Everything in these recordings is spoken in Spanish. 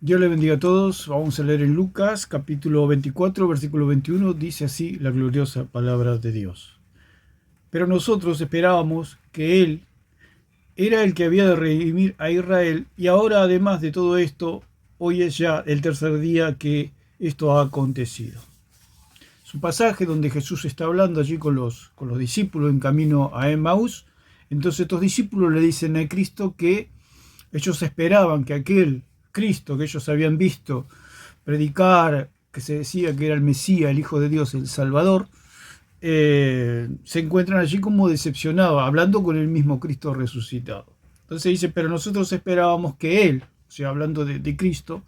Dios le bendiga a todos. Vamos a leer en Lucas, capítulo 24, versículo 21. Dice así la gloriosa palabra de Dios. Pero nosotros esperábamos que Él era el que había de redimir a Israel, y ahora, además de todo esto, hoy es ya el tercer día que esto ha acontecido. Es un pasaje donde Jesús está hablando allí con los discípulos en camino a Emmaús. Entonces estos discípulos le dicen a Cristo que ellos esperaban que aquel Cristo que ellos habían visto predicar, que se decía que era el Mesías, el Hijo de Dios, el Salvador, se encuentran allí como decepcionados, hablando con el mismo Cristo resucitado. Entonces dice, pero nosotros esperábamos que Él, o sea, hablando de Cristo,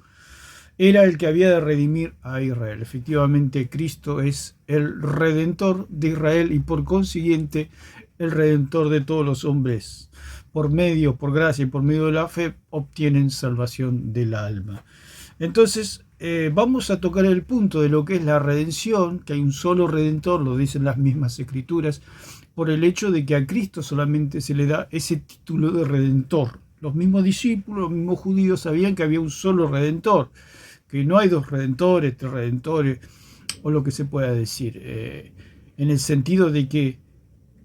era el que había de redimir a Israel. Efectivamente, Cristo es el Redentor de Israel y por consiguiente el Redentor de todos los hombres. Por gracia y por medio de la fe, obtienen salvación del alma. Entonces, vamos a tocar el punto de lo que es la redención, que hay un solo Redentor, lo dicen las mismas Escrituras, por el hecho de que a Cristo solamente se le da ese título de Redentor. Los mismos discípulos, los mismos judíos sabían que había un solo Redentor, que no hay dos redentores, tres redentores, o lo que se pueda decir, en el sentido de que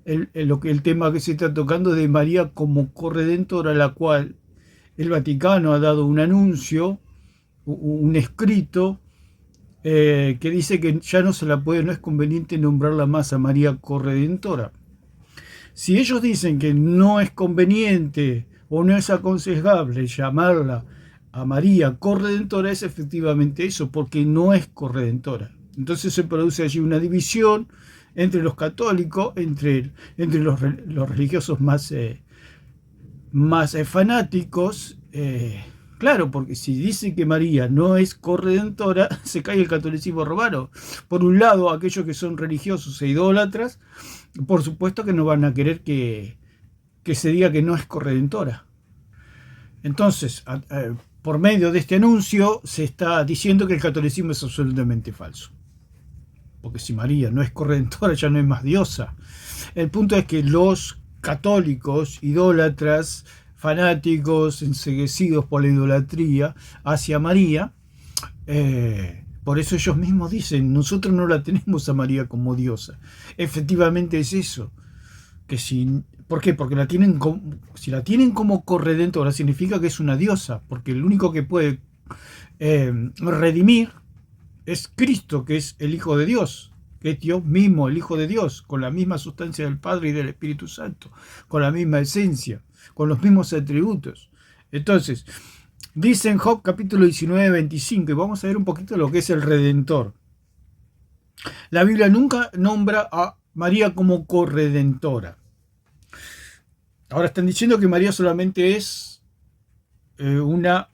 el tema que se está tocando de María como corredentora, a la cual el Vaticano ha dado un anuncio, un escrito, que dice que ya no se la puede, no es conveniente nombrarla más a María corredentora. Si ellos dicen que no es conveniente o no es aconsejable llamarla a María corredentora, es efectivamente eso, porque no es corredentora. Entonces se produce allí una división entre los católicos, entre los religiosos más fanáticos. Claro, porque si dice que María no es corredentora, se cae el catolicismo romano. Por un lado, aquellos que son religiosos e idólatras, por supuesto que no van a querer que se diga que no es corredentora. Entonces, por medio de este anuncio, se está diciendo que el catolicismo es absolutamente falso. Porque si María no es corredentora, ya no es más diosa. El punto es que los católicos, idólatras, fanáticos, enceguecidos por la idolatría hacia María, por eso ellos mismos dicen, nosotros no la tenemos a María como diosa. Efectivamente es eso. Que si, ¿por qué? Porque si la tienen como corredentora, significa que es una diosa, porque el único que puede redimir es Cristo, que es el Hijo de Dios, que es Dios mismo, el Hijo de Dios, con la misma sustancia del Padre y del Espíritu Santo, con la misma esencia, con los mismos atributos. Entonces, dice en Job capítulo 19, 25, y vamos a ver un poquito lo que es el Redentor. La Biblia nunca nombra a María como corredentora. Ahora están diciendo que María solamente es una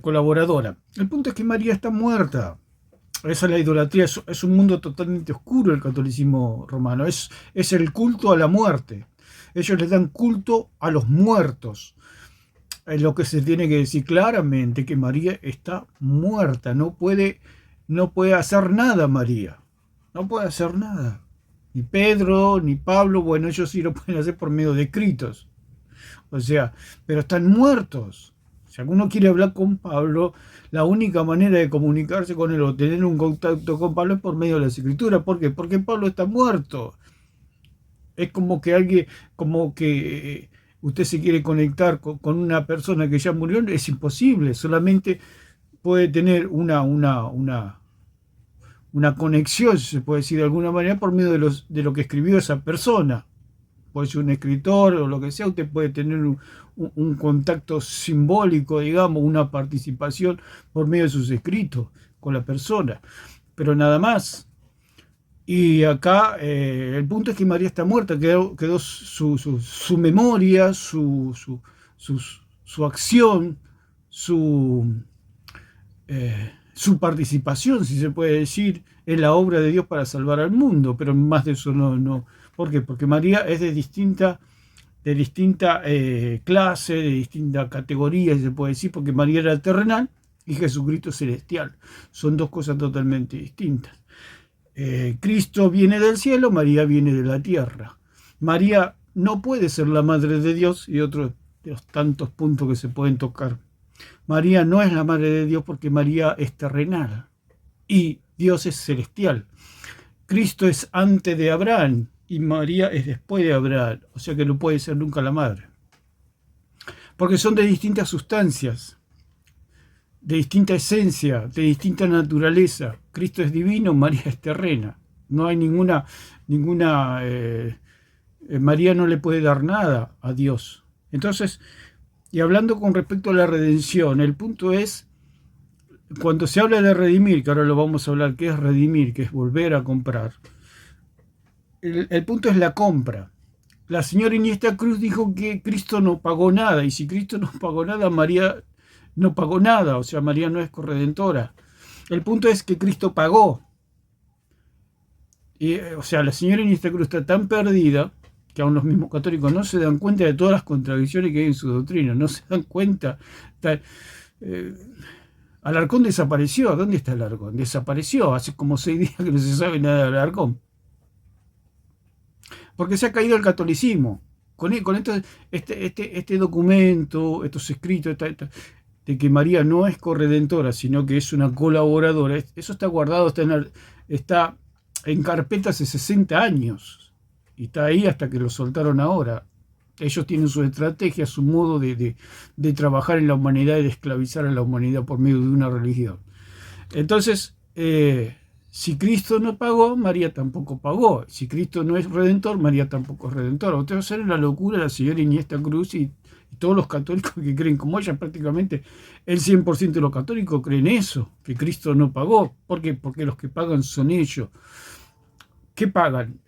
colaboradora. El punto es que María está muerta. Esa es la idolatría, es un mundo totalmente oscuro el catolicismo romano, es el culto a la muerte. Ellos les dan culto a los muertos. Es lo que se tiene que decir claramente, que María está muerta, no puede hacer nada María, no puede hacer nada. Ni Pedro, ni Pablo, bueno, ellos sí lo pueden hacer por medio de escritos. O sea, pero están muertos. Si alguno quiere hablar con Pablo, la única manera de comunicarse con él o tener un contacto con Pablo es por medio de las escrituras. ¿Por qué? Porque Pablo está muerto. Es como que usted se quiere conectar con una persona que ya murió, es imposible. Solamente puede tener una conexión, si se puede decir de alguna manera, por medio de lo que escribió esa persona. Puede ser un escritor o lo que sea, usted puede tener un contacto simbólico, digamos, una participación por medio de sus escritos con la persona, pero nada más. Y acá el punto es que María está muerta, quedó su memoria, su acción, su participación, si se puede decir, en la obra de Dios para salvar al mundo, pero más de eso no. ¿Por qué? Porque María es de distinta clase, de distinta categoría, si se puede decir, porque María era terrenal y Jesucristo celestial. Son dos cosas totalmente distintas. Cristo viene del cielo, María viene de la tierra. María no puede ser la madre de Dios y otros de los tantos puntos que se pueden tocar. María no es la madre de Dios porque María es terrenal y Dios es celestial. Cristo es antes de Abraham y María es después de Abraham, o sea que no puede ser nunca la madre. Porque son de distintas sustancias, de distinta esencia, de distinta naturaleza. Cristo es divino, María es terrena. No hay ninguna María no le puede dar nada a Dios. Entonces, y hablando con respecto a la redención, el punto es, cuando se habla de redimir, que ahora lo vamos a hablar, ¿qué es redimir? Que es volver a comprar. El punto es la compra. La señora Iniesta Cruz dijo que Cristo no pagó nada, y si Cristo no pagó nada, María no pagó nada, o sea, María no es corredentora. El punto es que Cristo pagó. Y, o sea, la señora Iniesta Cruz está tan perdida que aún los mismos católicos no se dan cuenta de todas las contradicciones que hay en su doctrina, no se dan cuenta. Alarcón desapareció. ¿Dónde está Alarcón? Desapareció. Hace como 6 días que no se sabe nada de Alarcón. Porque se ha caído el catolicismo. Con este documento, estos escritos, de que María no es corredentora, sino que es una colaboradora, eso está guardado, está en carpeta hace 60 años. Y está ahí hasta que lo soltaron ahora. Ellos tienen su estrategia, su modo de trabajar en la humanidad y de esclavizar a la humanidad por medio de una religión. Entonces, si Cristo no pagó, María tampoco pagó. Si Cristo no es redentor, María tampoco es redentora. Ustedes va a ser la locura de la señora Iniesta Cruz y todos los católicos que creen como ella, prácticamente el 100% de los católicos creen eso, que Cristo no pagó. ¿Por qué? Porque los que pagan son ellos. ¿Qué pagan?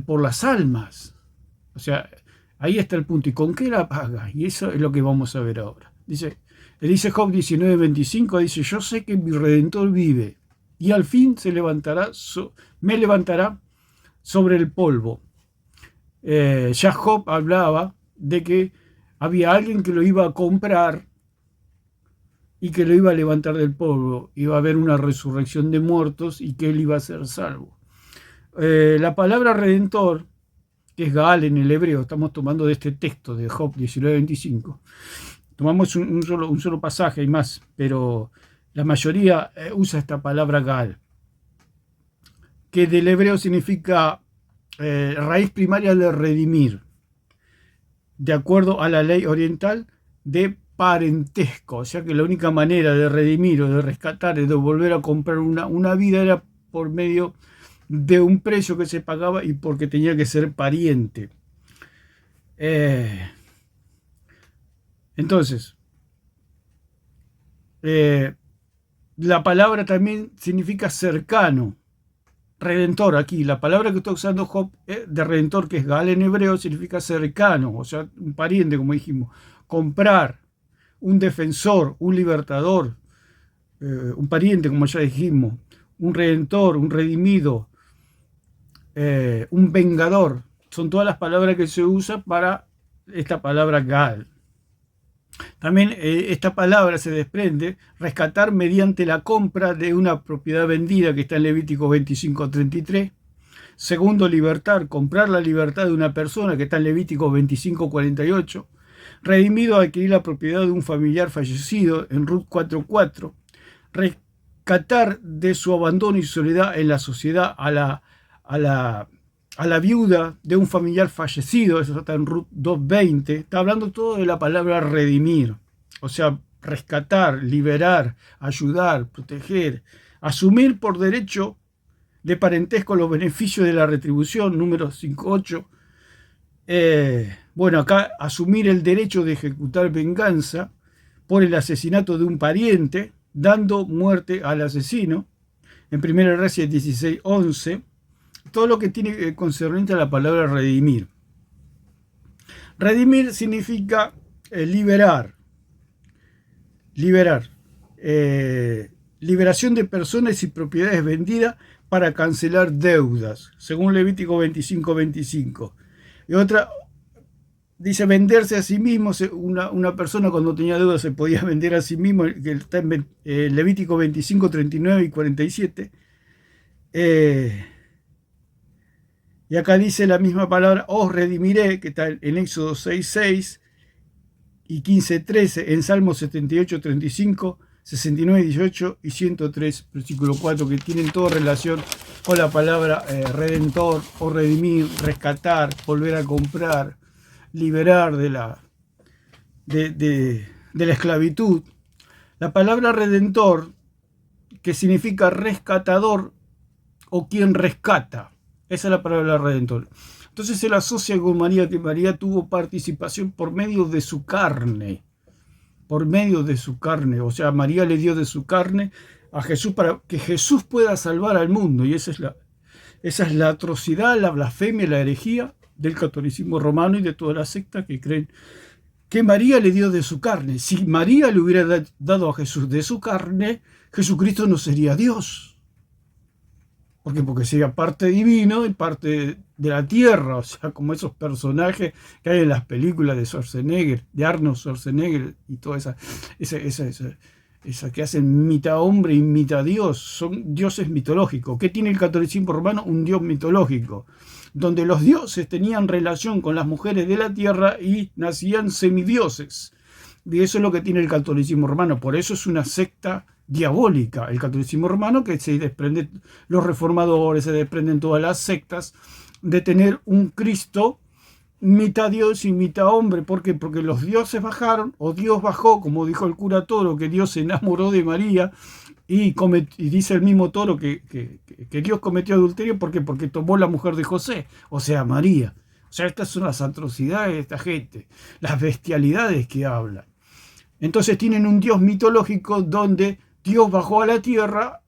Por las almas. O sea, ahí está el punto. ¿Y con qué la paga? Y eso es lo que vamos a ver ahora. Dice Job 19:25, dice, yo sé que mi Redentor vive y al fin me levantará sobre el polvo. Ya Job hablaba de que había alguien que lo iba a comprar y que lo iba a levantar del polvo. Iba a haber una resurrección de muertos y que él iba a ser salvo. La palabra redentor, que es Gaal en el hebreo, estamos tomando de este texto de Job 19:25. Tomamos un solo pasaje y más, pero la mayoría usa esta palabra Gaal, que del hebreo significa raíz primaria de redimir, de acuerdo a la ley oriental de parentesco. O sea que la única manera de redimir o de rescatar, de volver a comprar una vida era por medio de un precio que se pagaba y porque tenía que ser pariente. Entonces, la palabra también significa cercano, redentor. Aquí la palabra que está usando Job de redentor, que es Gaal en hebreo, significa cercano, o sea, un pariente, como dijimos. Comprar, un defensor, un libertador, un pariente, como ya dijimos, un redentor, un redimido, un vengador. Son todas las palabras que se usan para esta palabra Gaal. También esta palabra se desprende rescatar mediante la compra de una propiedad vendida, que está en Levítico 25:33. Segundo, libertar, comprar la libertad de una persona, que está en Levítico 25:48. Redimido, adquirir la propiedad de un familiar fallecido, en Ruth 4:4. Rescatar de su abandono y soledad en la sociedad a la viuda de un familiar fallecido, eso está en Ruth 2:20. Está hablando todo de la palabra redimir, o sea, rescatar, liberar, ayudar, proteger, asumir por derecho de parentesco los beneficios de la retribución, número 5:8. Bueno, acá asumir el derecho de ejecutar venganza por el asesinato de un pariente, dando muerte al asesino, en 1 Reyes 16:11. Todo lo que tiene concerniente a la palabra redimir. Redimir significa liberar. Liberación de personas y propiedades vendidas para cancelar deudas, según Levítico 25:25. Y otra dice venderse a sí mismo. Una persona cuando tenía deudas se podía vender a sí mismo, que está en Levítico 25:39 y 47. Y acá dice la misma palabra, os redimiré, que está en Éxodo 6:6, y 15:13, en Salmos 78:35, 69:18 y 103, versículo 4, que tienen toda relación con la palabra redentor o redimir, rescatar, volver a comprar, liberar de la esclavitud. La palabra redentor, que significa rescatador o quien rescata, esa es la palabra redentor. Entonces se la asocia con María, que María tuvo participación por medio de su carne. Por medio de su carne. O sea, María le dio de su carne a Jesús para que Jesús pueda salvar al mundo. Y esa es la atrocidad, la blasfemia, la herejía del catolicismo romano y de todas las sectas que creen que María le dio de su carne. Si María le hubiera dado a Jesús de su carne, Jesucristo no sería Dios. ¿Por qué? Porque sería parte divino y parte de la tierra, o sea, como esos personajes que hay en las películas de Schwarzenegger, de Arnold Schwarzenegger y toda esa que hacen mitad hombre y mitad Dios, son dioses mitológicos. ¿Qué tiene el catolicismo romano? Un dios mitológico, donde los dioses tenían relación con las mujeres de la tierra y nacían semidioses. Y eso es lo que tiene el catolicismo romano, por eso es una secta diabólica, el catolicismo romano, que se desprende, los reformadores, se desprenden todas las sectas, de tener un Cristo mitad Dios y mitad hombre. ¿Por qué? Porque los dioses bajaron, o Dios bajó, como dijo el cura Toro, que Dios se enamoró de María, y dice el mismo Toro que Dios cometió adulterio. ¿Por qué? Porque tomó la mujer de José, o sea, María. O sea, estas son las atrocidades de esta gente, las bestialidades que hablan. Entonces tienen un Dios mitológico donde Dios bajó a la tierra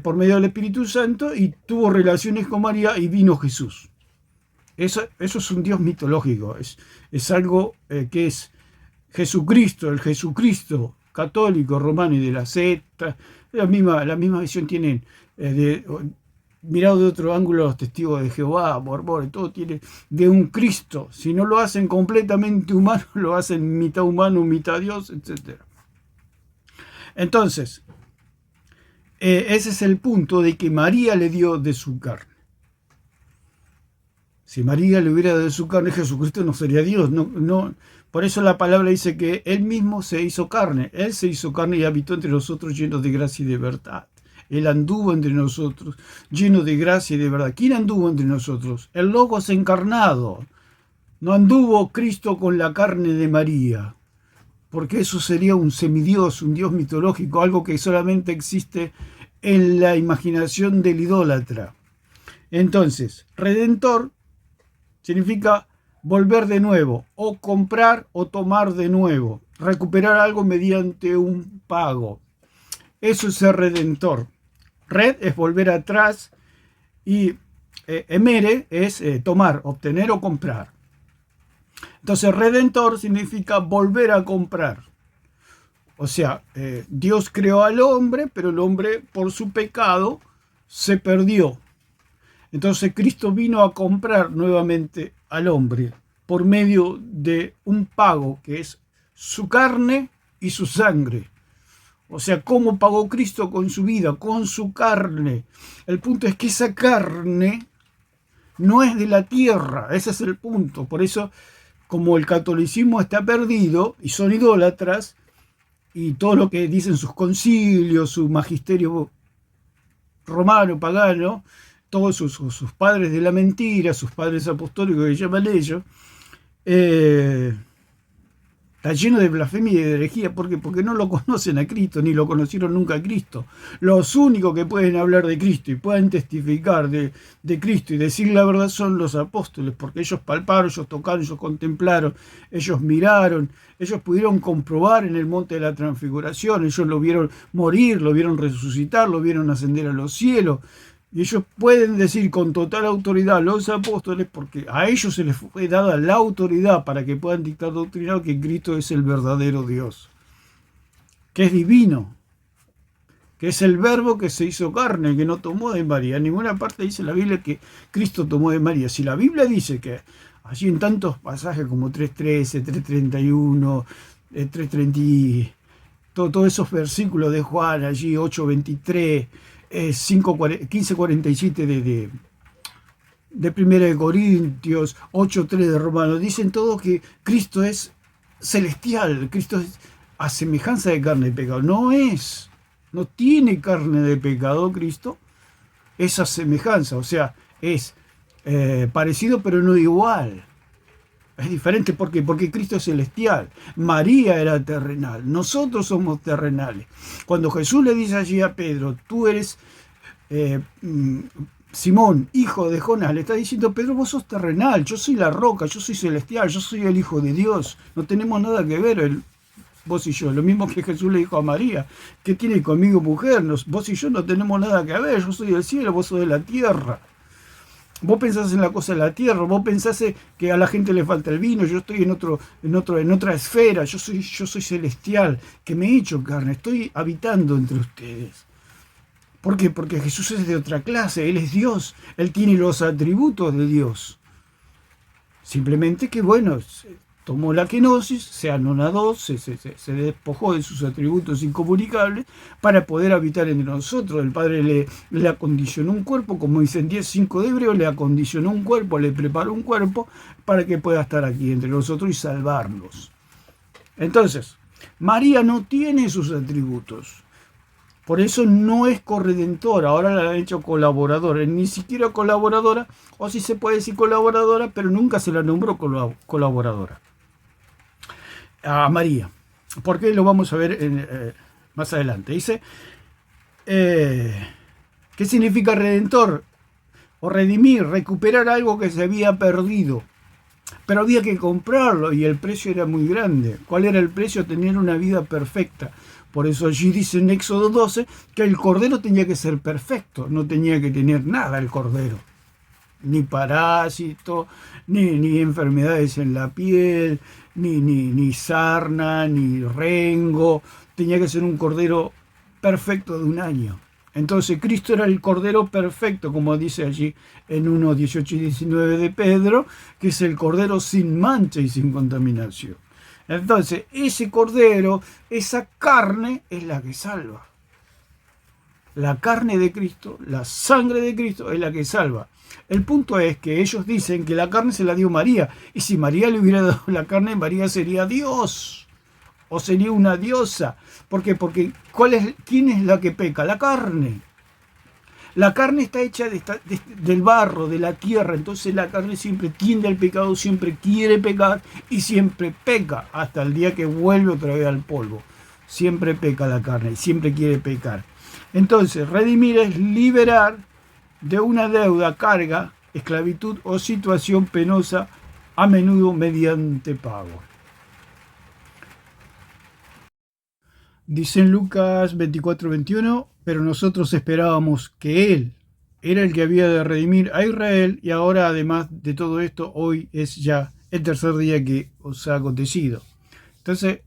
por medio del Espíritu Santo y tuvo relaciones con María y vino Jesús. Eso es un Dios mitológico, es algo que es Jesucristo, el Jesucristo católico, romano y de la secta. La misma visión tienen, mirado de otro ángulo, los testigos de Jehová, mormones, todo tiene de un Cristo. Si no lo hacen completamente humano, lo hacen mitad humano, mitad Dios, etc. Entonces, ese es el punto de que María le dio de su carne. Si María le hubiera dado de su carne, Jesucristo no sería Dios. No. Por eso la palabra dice que Él mismo se hizo carne. Él se hizo carne y habitó entre nosotros lleno de gracia y de verdad. Él anduvo entre nosotros, lleno de gracia y de verdad. ¿Quién anduvo entre nosotros? El Logos encarnado. No anduvo Cristo con la carne de María, porque eso sería un semidios, un dios mitológico, algo que solamente existe en la imaginación del idólatra. Entonces, redentor significa volver de nuevo, o comprar o tomar de nuevo, recuperar algo mediante un pago. Eso es ser redentor. Red es volver atrás y emere es tomar, obtener o comprar. Entonces, redentor significa volver a comprar. O sea, Dios creó al hombre, pero el hombre por su pecado se perdió. Entonces Cristo vino a comprar nuevamente al hombre por medio de un pago que es su carne y su sangre. O sea, ¿cómo pagó Cristo? Con su vida, con su carne. El punto es que esa carne no es de la tierra, ese es el punto. Por eso, como el catolicismo está perdido y son idólatras, y todo lo que dicen sus concilios, su magisterio romano, pagano, todos sus padres de la mentira, sus padres apostólicos que llaman ellos, está lleno de blasfemia y de herejía. ¿Por qué? Porque no lo conocen a Cristo, ni lo conocieron nunca a Cristo. Los únicos que pueden hablar de Cristo y pueden testificar de Cristo y decir la verdad son los apóstoles, porque ellos palparon, ellos tocaron, ellos contemplaron, ellos miraron, ellos pudieron comprobar en el monte de la transfiguración, ellos lo vieron morir, lo vieron resucitar, lo vieron ascender a los cielos. Y ellos pueden decir con total autoridad, los apóstoles, porque a ellos se les fue dada la autoridad para que puedan dictar doctrina, que Cristo es el verdadero Dios, que es divino, que es el verbo que se hizo carne, que no tomó de María. En ninguna parte dice la Biblia que Cristo tomó de María. Si la Biblia dice que allí en tantos pasajes como 3.13, 3.31, 3.30, todos esos versículos de Juan, allí 8.23, 15:47 de 1 de Corintios, 8:3 de Romanos, dicen todos que Cristo es celestial. Cristo es a semejanza de carne de pecado. No tiene carne de pecado Cristo, esa semejanza, o sea, es parecido pero no igual. Es diferente, ¿por qué? Porque Cristo es celestial, María era terrenal, nosotros somos terrenales. Cuando Jesús le dice allí a Pedro, tú eres eh, mm, Simón, hijo de Jonás, le está diciendo, Pedro, vos sos terrenal, yo soy la roca, yo soy celestial, yo soy el Hijo de Dios, no tenemos nada que ver vos y yo. Lo mismo que Jesús le dijo a María, ¿qué tiene conmigo mujer? Vos y yo no tenemos nada que ver, yo soy del cielo, vos sos de la tierra. Vos pensás en la cosa de la tierra, vos pensás que a la gente le falta el vino, yo estoy en otra esfera, yo soy celestial, que me he hecho carne, estoy habitando entre ustedes. ¿Por qué? Porque Jesús es de otra clase, Él es Dios, Él tiene los atributos de Dios. Simplemente que, bueno, tomó la kenosis, se anonadó, se despojó de sus atributos incomunicables para poder habitar entre nosotros. El Padre le acondicionó un cuerpo, como dice en 10:5 de Hebreo, le acondicionó un cuerpo, le preparó un cuerpo para que pueda estar aquí entre nosotros y salvarnos. Entonces, María no tiene sus atributos. Por eso no es corredentora, ahora la han hecho colaboradora, ni siquiera colaboradora, o si se puede decir colaboradora, pero nunca se la nombró colaboradora a María. Porque lo vamos a ver más adelante. Dice, ¿qué significa redentor? O redimir, recuperar algo que se había perdido. Pero había que comprarlo y el precio era muy grande. ¿Cuál era el precio? Tener una vida perfecta. Por eso allí dice en Éxodo 12 que el cordero tenía que ser perfecto, no tenía que tener nada el cordero. Ni parásito, ni enfermedades en la piel, ni sarna, ni rengo. Tenía que ser un cordero perfecto de un año. Entonces Cristo era el cordero perfecto, como dice allí en 1, 18 y 19 de Pedro, que es el cordero sin mancha y sin contaminación. Entonces, ese cordero, esa carne es la que salva. La carne de Cristo, la sangre de Cristo es la que salva. El punto es que ellos dicen que la carne se la dio María. Y si María le hubiera dado la carne, María sería Dios. O sería una diosa. ¿Por qué? Porque ¿quién es la que peca? La carne. La carne está hecha del barro, de la tierra, entonces la carne siempre tiende al pecado, siempre quiere pecar y siempre peca hasta el día que vuelve otra vez al polvo. Siempre peca la carne y siempre quiere pecar. Entonces, redimir es liberar de una deuda, carga, esclavitud o situación penosa, a menudo mediante pago. Dice en Lucas 24:21, pero nosotros esperábamos que Él era el que había de redimir a Israel y ahora además de todo esto, hoy es ya el tercer día que os ha acontecido. Entonces,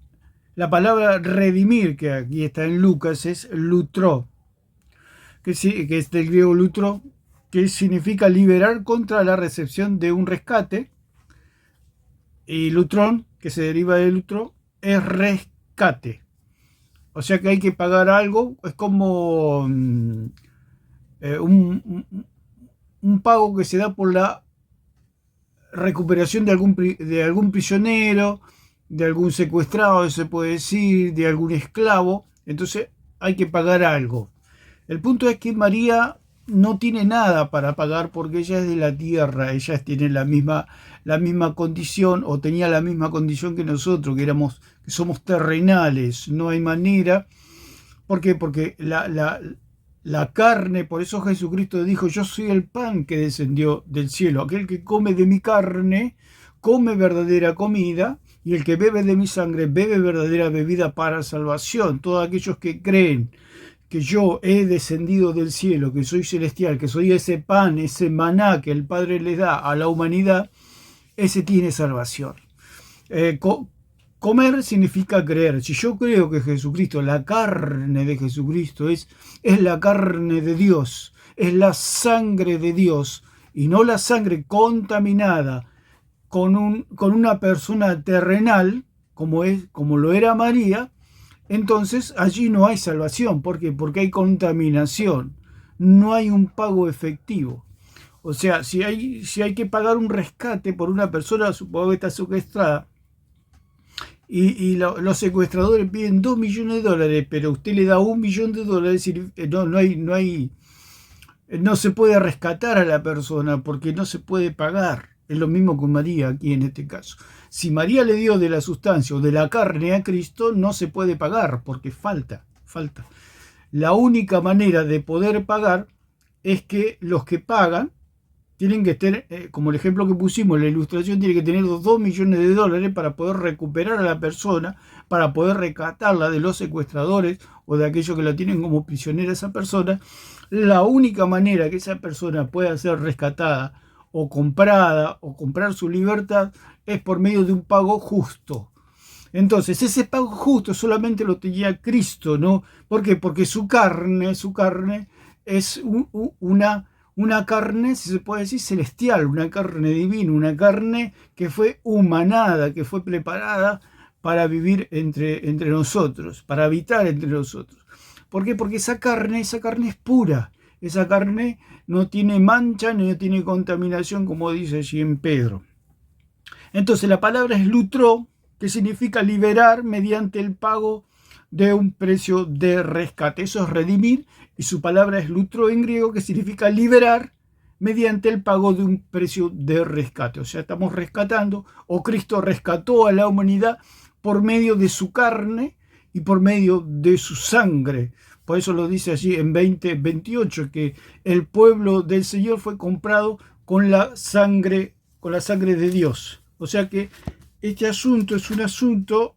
la palabra redimir que aquí está en Lucas es lutro, que es del griego lutro, que significa liberar contra la recepción de un rescate, y lutrón, que se deriva de lutro, es rescate. O sea que hay que pagar algo, es como un pago que se da por la recuperación de algún prisionero, de algún secuestrado, se puede decir, de algún esclavo. Entonces hay que pagar algo. El punto es que María no tiene nada para pagar porque ella es de la tierra, ella tiene la misma condición, o tenía la misma condición que nosotros, que somos terrenales. No hay manera. ¿Por qué? Porque la carne, por eso Jesucristo dijo, yo soy el pan que descendió del cielo. Aquel que come de mi carne, come verdadera comida, y el que bebe de mi sangre, bebe verdadera bebida para salvación. Todos aquellos que creen que yo he descendido del cielo, que soy celestial, que soy ese pan, ese maná que el Padre le da a la humanidad, ese tiene salvación. Comer significa creer. Si yo creo que Jesucristo, la carne de Jesucristo es la carne de Dios, es la sangre de Dios, y no la sangre contaminada con una persona terrenal, como lo era María, entonces allí no hay salvación. ¿Por qué? Porque hay contaminación, no hay un pago efectivo. O sea, si hay que pagar un rescate por una persona, supongo que está secuestrada, los secuestradores piden 2 millones de dólares, pero usted le da 1 millón de dólares y no se puede rescatar a la persona porque no se puede pagar. Es lo mismo con María aquí en este caso. Si María le dio de la sustancia o de la carne a Cristo, no se puede pagar porque falta. La única manera de poder pagar es que los que pagan tienen que tener, como el ejemplo que pusimos en la ilustración, tiene que tener 2 millones de dólares para poder recuperar a la persona, para poder rescatarla de los secuestradores o de aquellos que la tienen como prisionera a esa persona. La única manera que esa persona pueda ser rescatada o comprada o comprar su libertad es por medio de un pago justo. Entonces, ese pago justo solamente lo tenía Cristo, ¿no? ¿Por qué? Porque su carne es una carne, si se puede decir, celestial, una carne divina, una carne que fue humanada, que fue preparada para vivir entre nosotros, para habitar entre nosotros. ¿Por qué? Porque esa carne es pura, esa carne no tiene mancha, ni no tiene contaminación, como dice allí en Pedro. Entonces la palabra es lutró, que significa liberar mediante el pago de un precio de rescate. Eso es redimir, y su palabra es lutro en griego, que significa liberar mediante el pago de un precio de rescate. O sea, estamos rescatando, o Cristo rescató a la humanidad por medio de su carne y por medio de su sangre. Por eso lo dice allí en 20:28, que el pueblo del Señor fue comprado con la sangre de Dios. O sea que este asunto es un asunto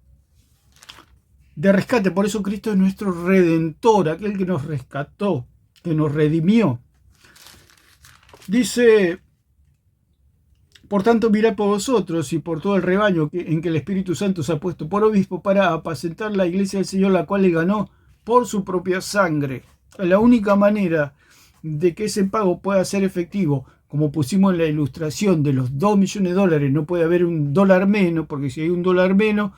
de rescate. Por eso Cristo es nuestro redentor, aquel que nos rescató, que nos redimió. Dice: por tanto, mirad por vosotros y por todo el rebaño en que el Espíritu Santo se ha puesto por obispo para apacentar la iglesia del Señor, la cual le ganó por su propia sangre. La única manera de que ese pago pueda ser efectivo, como pusimos en la ilustración de los 2 millones de dólares, no puede haber un dólar menos, porque si hay un dólar menos,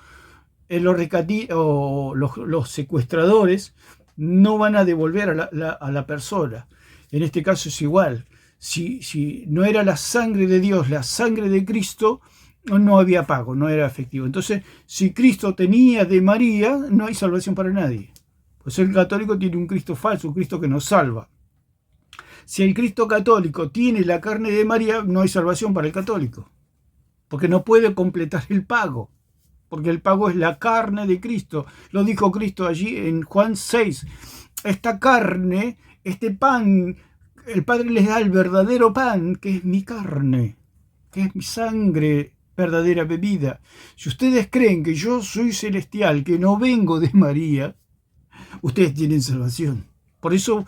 los secuestradores no van a devolver a la persona. En este caso es igual. Si no era la sangre de Dios, la sangre de Cristo, no había pago, no era efectivo. Entonces, si Cristo tenía de María, no hay salvación para nadie. Pues el católico tiene un Cristo falso, un Cristo que nos salva. Si el Cristo católico tiene la carne de María, no hay salvación para el católico, porque no puede completar el pago, porque el pago es la carne de Cristo. Lo dijo Cristo allí en Juan 6. Esta carne, este pan, el Padre les da el verdadero pan, que es mi carne, que es mi sangre, verdadera bebida. Si ustedes creen que yo soy celestial, que no vengo de María, ustedes tienen salvación. Por eso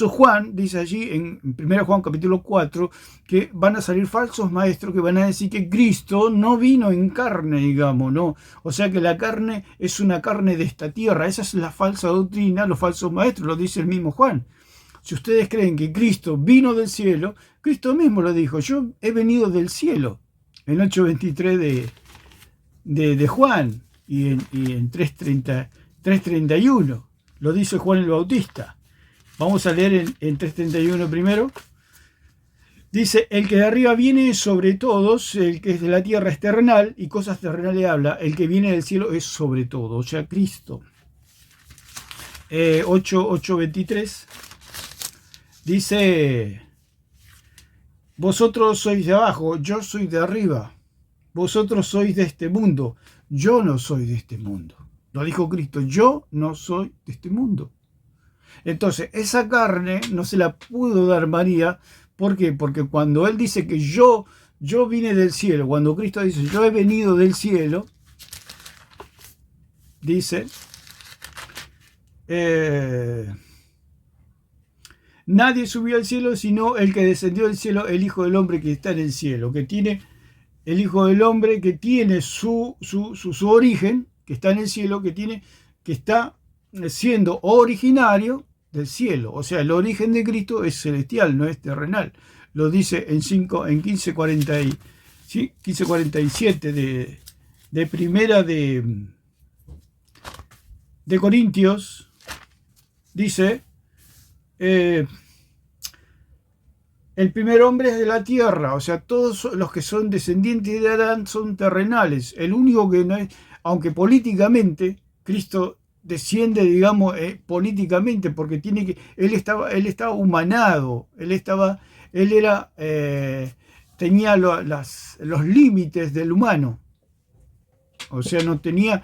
Juan dice allí en 1 Juan capítulo 4 que van a salir falsos maestros que van a decir que Cristo no vino en carne, digamos, ¿no? O sea que la carne es una carne de esta tierra. Esa es la falsa doctrina, los falsos maestros, lo dice el mismo Juan. Si ustedes creen que Cristo vino del cielo, Cristo mismo lo dijo: yo he venido del cielo, en 8:23 de Juan y en 3:31 lo dice Juan el Bautista. Vamos a leer en 3:31 primero. Dice: el que de arriba viene sobre todos, el que es de la tierra es terrenal, y cosas terrenales habla. El que viene del cielo es sobre todo, o sea, Cristo. 8:23 dice: vosotros sois de abajo, yo soy de arriba. Vosotros sois de este mundo, yo no soy de este mundo. Lo dijo Cristo: yo no soy de este mundo. Entonces, esa carne no se la pudo dar María. ¿Por qué? Porque cuando él dice que yo vine del cielo, cuando Cristo dice yo he venido del cielo, dice: nadie subió al cielo sino el que descendió del cielo, el Hijo del Hombre que está en el cielo, que tiene el Hijo del Hombre, que tiene su origen, que está en el cielo, que está siendo originario del cielo. O sea, el origen de Cristo es celestial, no es terrenal. Lo dice en 15:47 de primera de Corintios. Dice: el primer hombre es de la tierra. O sea, todos los que son descendientes de Adán son terrenales. El único que no es... aunque políticamente Cristo desciende, digamos, políticamente, porque él estaba humanado, tenía los límites del humano. O sea, no tenía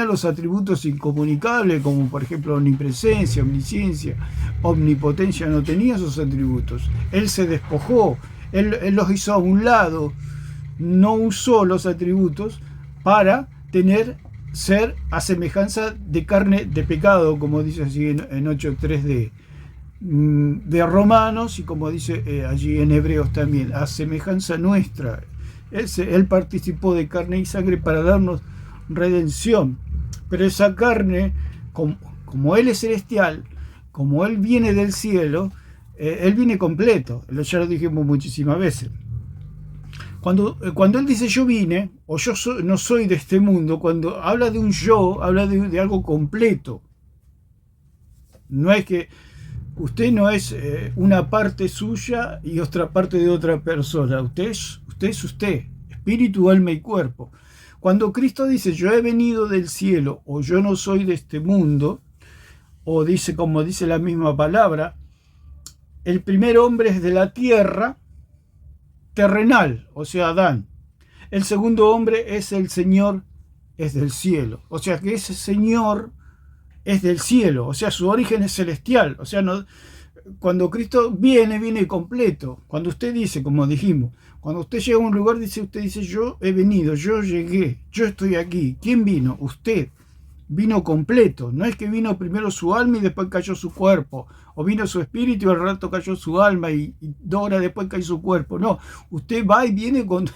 los atributos incomunicables, como por ejemplo omnipresencia, omnisciencia, omnipotencia, no tenía esos atributos. Él se despojó, él los hizo a un lado, no usó los atributos para ser a semejanza de carne de pecado, como dice así en 8.3 de Romanos, y como dice allí en Hebreos también, a semejanza nuestra. Él participó de carne y sangre para darnos redención. Pero esa carne, como Él es celestial, como Él viene del cielo, Él viene completo. Ya lo dijimos muchísimas veces. Cuando Él dice yo vine, o no soy de este mundo, cuando habla de un yo, habla de algo completo. No es que usted no es una parte suya y otra parte de otra persona. Usted es usted, espíritu, alma y cuerpo. Cuando Cristo dice yo he venido del cielo o yo no soy de este mundo, o dice como dice la misma palabra, el primer hombre es de la tierra terrenal, o sea, Adán. El segundo hombre es el Señor, es del cielo. O sea que ese Señor es del cielo, o sea, su origen es celestial. O sea, cuando Cristo viene completo. Cuando usted dice, como dijimos, cuando usted llega a un lugar, usted dice, yo he venido, yo llegué, yo estoy aquí. ¿Quién vino? Usted. Vino completo. No es que vino primero su alma y después cayó su cuerpo. O vino su espíritu y al rato cayó su alma y 2 horas después cayó su cuerpo. No, usted va y viene con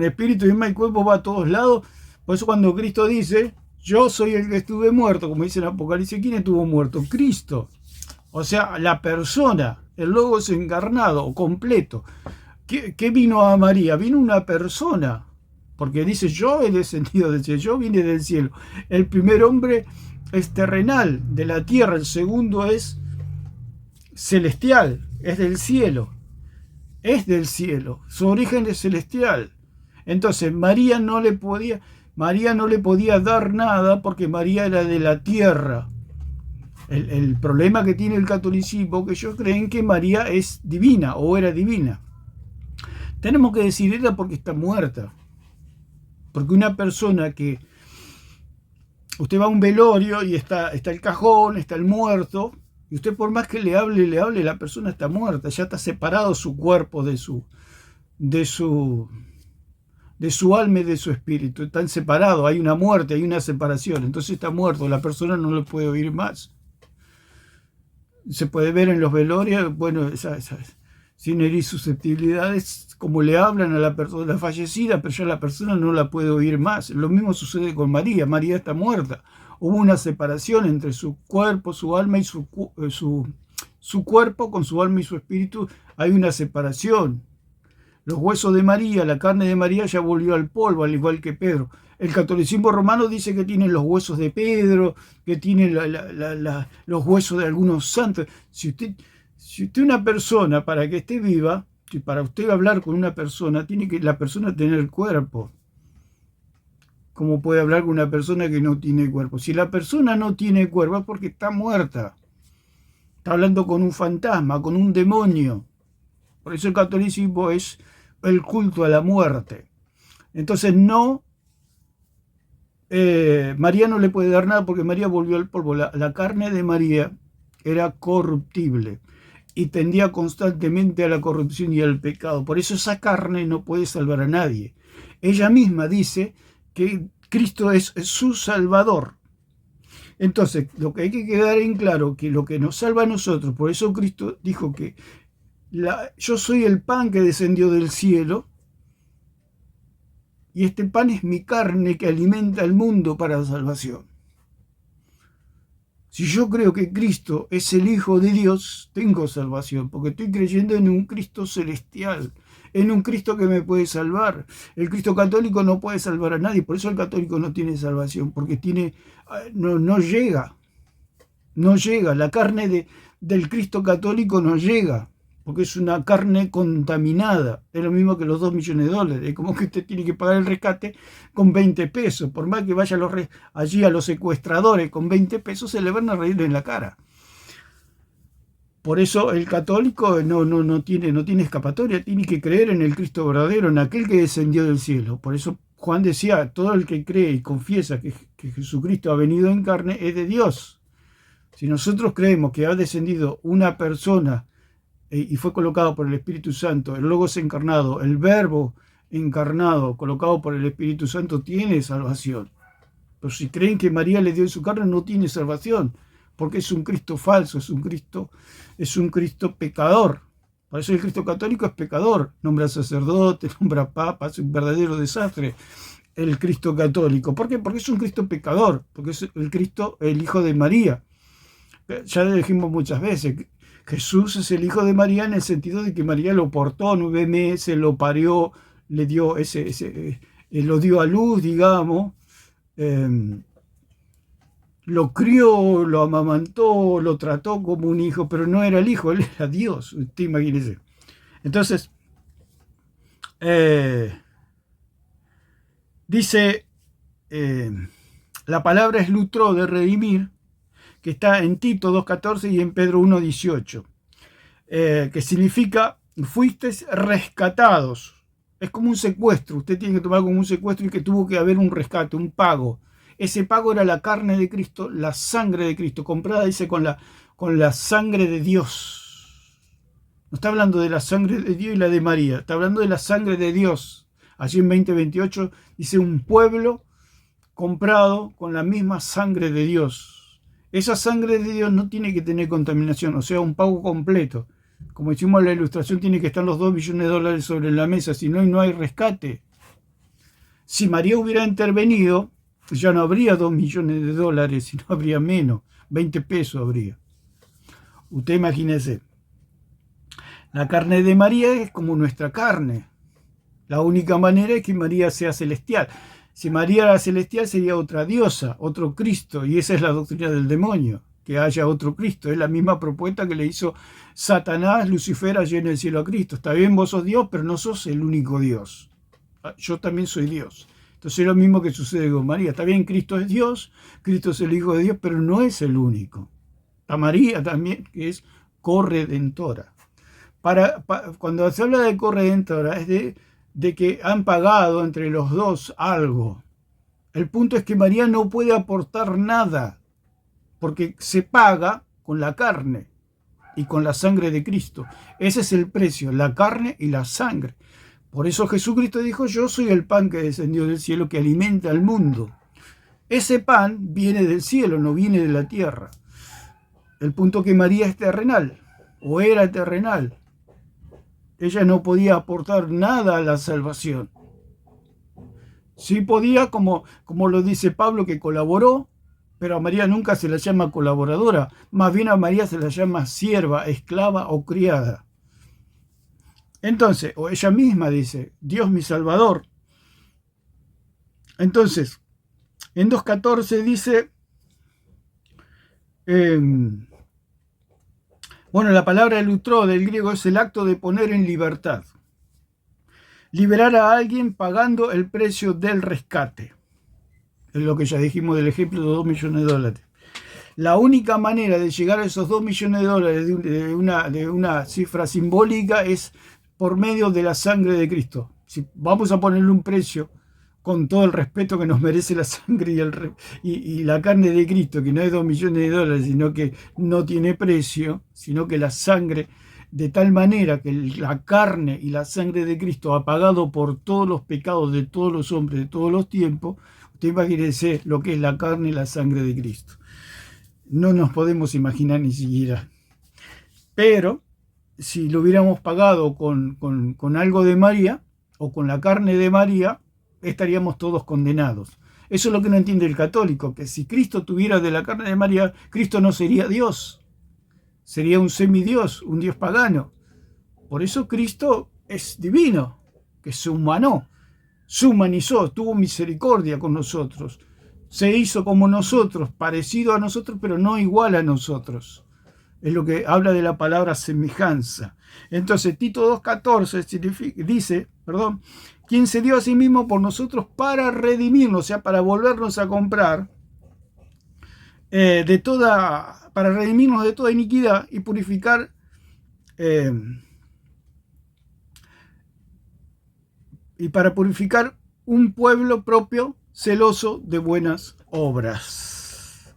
espíritu y alma y cuerpo, va a todos lados. Por eso cuando Cristo dice, yo soy el que estuve muerto, como dice en Apocalipsis, ¿quién estuvo muerto? Cristo. O sea, la persona, el Logos encarnado o completo. ¿Qué vino a María? Vino una persona, porque dice, yo he descendido del cielo, yo vine del cielo. El primer hombre es terrenal, de la tierra, el segundo es celestial, es del cielo. Es del cielo, su origen es celestial. Entonces María no le podía dar nada porque María era de la tierra. El problema que tiene el catolicismo, que ellos creen que María es divina o era divina. Tenemos que decir era porque está muerta. Porque una persona que usted va a un velorio y está el cajón, está el muerto, y usted por más que le hable, la persona está muerta, ya está separado su cuerpo de su alma y de su espíritu. Están separados, hay una muerte, hay una separación. Entonces está muerto, la persona no lo puede oír más. Se puede ver en los velorios, bueno, sin herir susceptibilidades, como le hablan a la persona fallecida, pero ya la persona no la puede oír más. Lo mismo sucede con María. María está muerta. Hubo una separación entre su cuerpo, su alma y su cuerpo con su alma y su espíritu. Hay una separación. Los huesos de María, la carne de María ya volvió al polvo, al igual que Pedro. El catolicismo romano dice que tiene los huesos de Pedro, que tiene los huesos de algunos santos. Si usted una persona, para que esté viva, si para usted hablar con una persona, tiene que la persona tener cuerpo. ¿Cómo puede hablar con una persona que no tiene cuerpo? Si la persona no tiene cuerpo es porque está muerta. Está hablando con un fantasma, con un demonio. Por eso el catolicismo es el culto a la muerte. Entonces María no le puede dar nada porque María volvió al polvo. La carne de María era corruptible y tendía constantemente a la corrupción y al pecado. Por eso esa carne no puede salvar a nadie. Ella misma dice que Cristo es su Salvador. Entonces, lo que hay que quedar en claro, que lo que nos salva a nosotros, por eso Cristo dijo que yo soy el pan que descendió del cielo, y este pan es mi carne que alimenta al mundo para la salvación. Si yo creo que Cristo es el Hijo de Dios, tengo salvación, porque estoy creyendo en un Cristo celestial, en un Cristo que me puede salvar. El Cristo católico no puede salvar a nadie, por eso el católico no tiene salvación, porque no llega, la carne del Cristo católico no llega. porque es una carne contaminada. Es lo mismo que los 2 millones de dólares. Es como que usted tiene que pagar el rescate con 20 pesos. Por más que vaya allí a los secuestradores con 20 pesos, se le van a reír en la cara. Por eso el católico no tiene escapatoria, tiene que creer en el Cristo verdadero, en aquel que descendió del cielo. Por eso Juan decía, todo el que cree y confiesa que Jesucristo ha venido en carne es de Dios. Si nosotros creemos que ha descendido una persona y fue colocado por el Espíritu Santo, el Logos encarnado, el Verbo encarnado, colocado por el Espíritu Santo, tiene salvación. Pero si creen que María le dio en su carne, no tiene salvación, porque es un Cristo falso, es un Cristo pecador. Por eso el Cristo católico es pecador, nombra sacerdote, nombra papa, es un verdadero desastre el Cristo católico. ¿Por qué? Porque es un Cristo pecador, porque es el Cristo, el Hijo de María. Ya lo dijimos muchas veces, Jesús es el Hijo de María en el sentido de que María lo portó 9 meses, lo parió, le dio lo dio a luz, digamos, lo crió, lo amamantó, lo trató como un hijo, pero no era el hijo, él era Dios, usted imagínese. Entonces, dice, la palabra es lutro, de redimir, que está en Tito 2.14 y en Pedro 1.18, que significa fuisteis rescatados. Es como un secuestro, usted tiene que tomar como un secuestro y que tuvo que haber un rescate, un pago. Ese pago era la carne de Cristo, la sangre de Cristo, comprada, dice, con la sangre de Dios. No está hablando de la sangre de Dios y la de María, está hablando de la sangre de Dios. Allí en 20:28 dice un pueblo comprado con la misma sangre de Dios. Esa sangre de Dios no tiene que tener contaminación, o sea, un pago completo. Como hicimos en la ilustración, tiene que estar los 2 millones de dólares sobre la mesa, si no hay rescate. Si María hubiera intervenido, ya no habría 2 millones de dólares, sino habría menos, 20 pesos habría. Usted imagínese, la carne de María es como nuestra carne. La única manera es que María sea celestial. Si María era celestial sería otra diosa, otro Cristo, y esa es la doctrina del demonio, que haya otro Cristo. Es la misma propuesta que le hizo Satanás, Lucifer, allí en el cielo a Cristo. Está bien, vos sos Dios, pero no sos el único Dios. Yo también soy Dios. Entonces es lo mismo que sucede con María. Está bien, Cristo es Dios, Cristo es el Hijo de Dios, pero no es el único. Está María también, que es corredentora. Cuando se habla de corredentora, es de que han pagado entre los dos algo. El punto es que María no puede aportar nada, porque se paga con la carne y con la sangre de Cristo. Ese es el precio, la carne y la sangre. Por eso Jesucristo dijo, yo soy el pan que descendió del cielo, que alimenta al mundo. Ese pan viene del cielo, no viene de la tierra. El punto es que María es terrenal, o era terrenal. Ella no podía aportar nada a la salvación. Sí podía, como lo dice Pablo, que colaboró, pero a María nunca se la llama colaboradora. Más bien a María se la llama sierva, esclava o criada. Entonces, o ella misma dice, Dios mi Salvador. Entonces, en 2.14 dice, la palabra lutro del griego es el acto de poner en libertad. Liberar a alguien pagando el precio del rescate. Es lo que ya dijimos del ejemplo de 2 millones de dólares. La única manera de llegar a esos 2 millones de dólares de una cifra simbólica es por medio de la sangre de Cristo. Si vamos a ponerle un precio con todo el respeto que nos merece la sangre y la carne de Cristo, que no es 2 millones de dólares, sino que no tiene precio, sino que la sangre, de tal manera que la carne y la sangre de Cristo ha pagado por todos los pecados de todos los hombres de todos los tiempos. Usted imagínese lo que es la carne y la sangre de Cristo. No nos podemos imaginar ni siquiera. Pero si lo hubiéramos pagado con algo de María o con la carne de María, estaríamos todos condenados. Eso es lo que no entiende el católico, que si Cristo tuviera de la carne de María, Cristo no sería Dios, sería un semidios, un dios pagano. Por eso Cristo es divino, que se humanó, se humanizó, tuvo misericordia con nosotros, se hizo como nosotros, parecido a nosotros, pero no igual a nosotros. Es lo que habla de la palabra semejanza. Entonces, Tito 2:14 dice, quien se dio a sí mismo por nosotros para redimirnos, o sea, para volvernos a comprar, para redimirnos de toda iniquidad y purificar para purificar un pueblo propio celoso de buenas obras.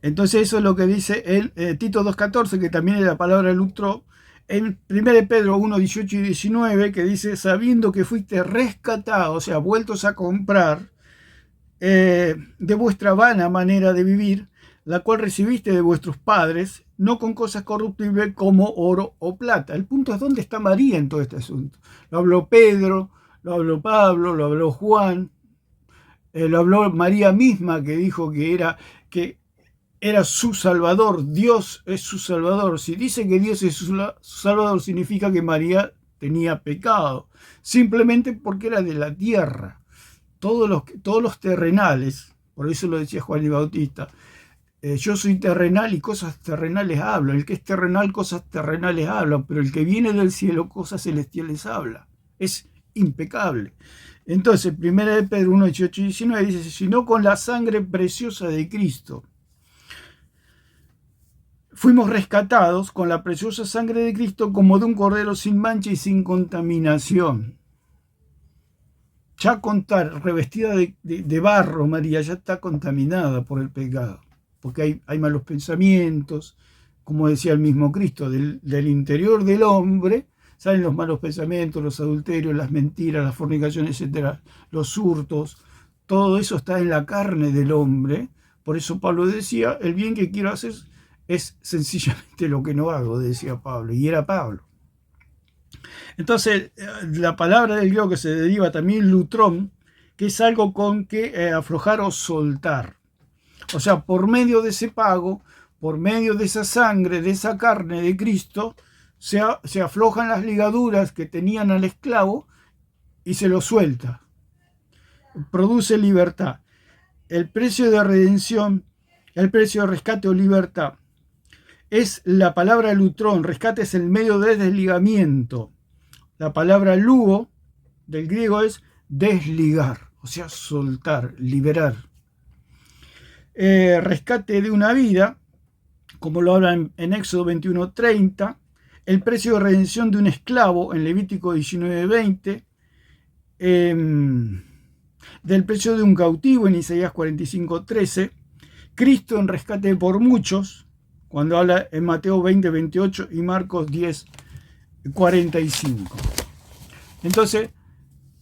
Entonces eso es lo que dice Tito 2:14, que también es la palabra lutro, en 1 Pedro 1:18 y 19, que dice, sabiendo que fuiste rescatados, o sea, vueltos a comprar, de vuestra vana manera de vivir, la cual recibiste de vuestros padres, no con cosas corruptibles como oro o plata. El punto es dónde está María en todo este asunto. Lo habló Pedro, lo habló Pablo, lo habló Juan, lo habló María misma, que dijo que era su Salvador. Dios es su Salvador. Si dice que Dios es su Salvador, significa que María tenía pecado, simplemente porque era de la tierra. Todos los terrenales, por eso lo decía Juan el Bautista, yo soy terrenal y cosas terrenales hablo. El que es terrenal, cosas terrenales habla, pero el que viene del cielo, cosas celestiales habla. Es impecable. Entonces, 1 Pedro 1:18 y 19 dice, sino con la sangre preciosa de Cristo. Fuimos rescatados con la preciosa sangre de Cristo como de un cordero sin mancha y sin contaminación. Ya revestida de barro, María, ya está contaminada por el pecado, porque hay malos pensamientos, como decía el mismo Cristo, del interior del hombre salen los malos pensamientos, los adulterios, las mentiras, las fornicaciones, etcétera, los hurtos. Todo eso está en la carne del hombre. Por eso Pablo decía, el bien que quiero hacer es sencillamente lo que no hago, decía Pablo, y era Pablo. Entonces, la palabra del griego que se deriva también lutrón, que es algo con que aflojar o soltar. O sea, por medio de ese pago, por medio de esa sangre, de esa carne de Cristo, se aflojan las ligaduras que tenían al esclavo y se lo suelta. Produce libertad. El precio de redención, el precio de rescate o libertad, es la palabra lutrón. Rescate es el medio de desligamiento. La palabra lugo del griego es desligar, o sea, soltar, liberar. Rescate de una vida, como lo habla en Éxodo 21:30, el precio de redención de un esclavo en Levítico 19:20, del precio de un cautivo en Isaías 45:13, Cristo en rescate por muchos, cuando habla en Mateo 20:28 y Marcos 10:45. Entonces,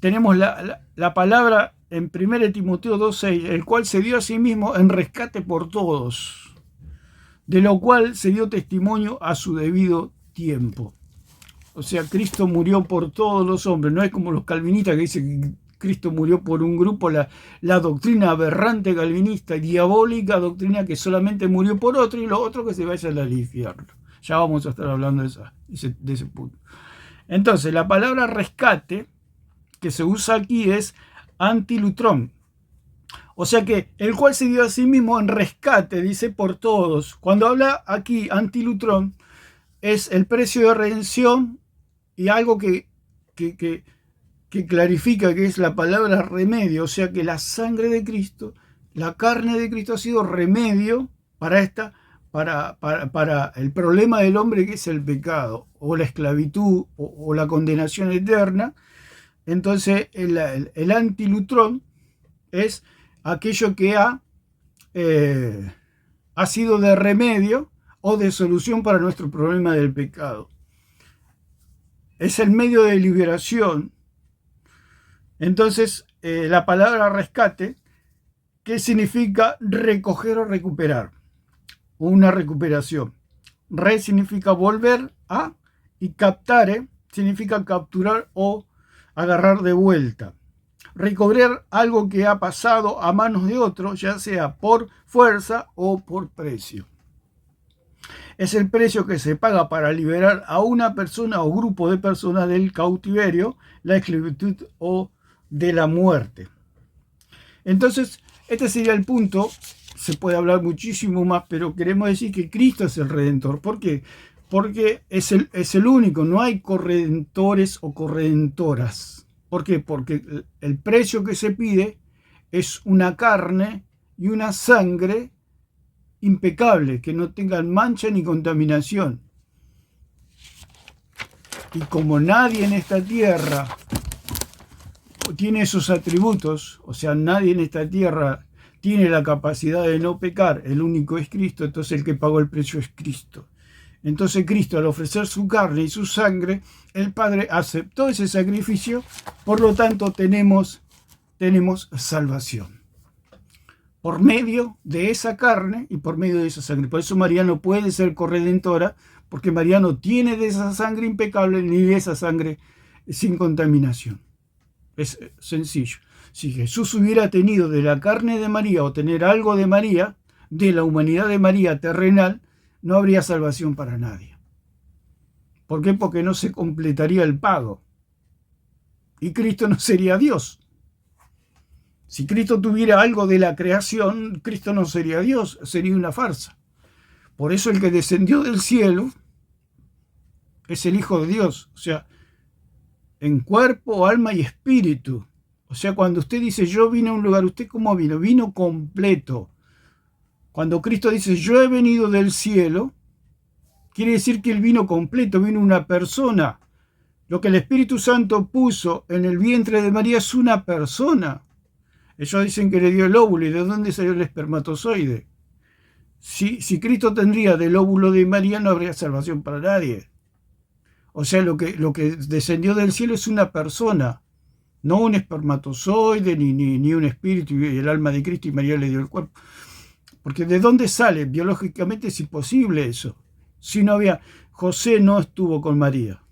tenemos la palabra en 1 Timoteo 2:6, el cual se dio a sí mismo en rescate por todos, de lo cual se dio testimonio a su debido tiempo. O sea, Cristo murió por todos los hombres. No es como los calvinistas que dicen que Cristo murió por un grupo, la doctrina aberrante calvinista, diabólica doctrina que solamente murió por otro y los otros que se vayan al infierno. Ya vamos a estar hablando de ese punto. Entonces, la palabra rescate que se usa aquí es antilutrón. O sea que el cual se dio a sí mismo en rescate, dice, por todos. Cuando habla aquí antilutrón, es el precio de redención y algo que clarifica que es la palabra remedio. O sea que la sangre de Cristo, la carne de Cristo ha sido remedio para el problema del hombre, que es el pecado, o la esclavitud, o la condenación eterna. Entonces, el antilutrón es aquello que ha sido de remedio o de solución para nuestro problema del pecado. Es el medio de liberación. Entonces, la palabra rescate, ¿qué significa recoger o recuperar? Una recuperación. Re significa volver a, y captare significa capturar o agarrar de vuelta. Recobrar algo que ha pasado a manos de otro, ya sea por fuerza o por precio. Es el precio que se paga para liberar a una persona o grupo de personas del cautiverio, la esclavitud o de la muerte. Entonces, este sería el punto se puede hablar muchísimo más, pero queremos decir que Cristo es el Redentor. ¿Por qué? Porque es el único, no hay corredentores o corredentoras. ¿Por qué? Porque el precio que se pide es una carne y una sangre impecable, que no tengan mancha ni contaminación. Y como nadie en esta tierra tiene esos atributos, o sea, nadie en esta tierra tiene la capacidad de no pecar, el único es Cristo, entonces el que pagó el precio es Cristo. Entonces Cristo, al ofrecer su carne y su sangre, el Padre aceptó ese sacrificio, por lo tanto tenemos salvación. Por medio de esa carne y por medio de esa sangre. Por eso María no puede ser corredentora, porque María no tiene de esa sangre impecable ni de esa sangre sin contaminación. Es sencillo. Si Jesús hubiera tenido de la carne de María o tener algo de María, de la humanidad de María terrenal, no habría salvación para nadie. ¿Por qué? Porque no se completaría el pago. Y Cristo no sería Dios. Si Cristo tuviera algo de la creación, Cristo no sería Dios, sería una farsa. Por eso el que descendió del cielo es el Hijo de Dios, o sea, en cuerpo, alma y espíritu. O sea, cuando usted dice yo vine a un lugar, ¿usted cómo vino? Vino completo. Cuando Cristo dice yo he venido del cielo, quiere decir que Él vino completo, vino una persona. Lo que el Espíritu Santo puso en el vientre de María es una persona. Ellos dicen que le dio el óvulo. ¿Y de dónde salió el espermatozoide? Si Cristo tendría del óvulo de María, no habría salvación para nadie. O sea, lo que descendió del cielo es una persona, no un espermatozoide, ni un espíritu y el alma de Cristo y María le dio el cuerpo. Porque ¿de dónde sale? Biológicamente es imposible eso. Si no había, José no estuvo con María,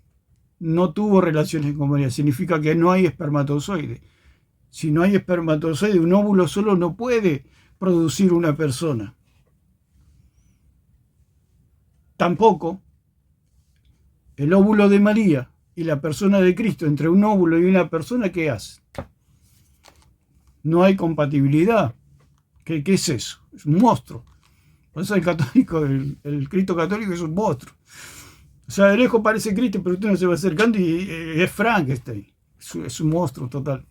no tuvo relaciones con María, significa que no hay espermatozoide. Si no hay espermatozoide, un óvulo solo no puede producir una persona. Tampoco el óvulo de María y la persona de Cristo, entre un óvulo y una persona, ¿qué hace? No hay compatibilidad. ¿Qué es eso? Es un monstruo. Por eso el católico, el Cristo católico es un monstruo. O sea, de lejos parece Cristo, pero usted no se va acercando y es Frankenstein. Es un monstruo total.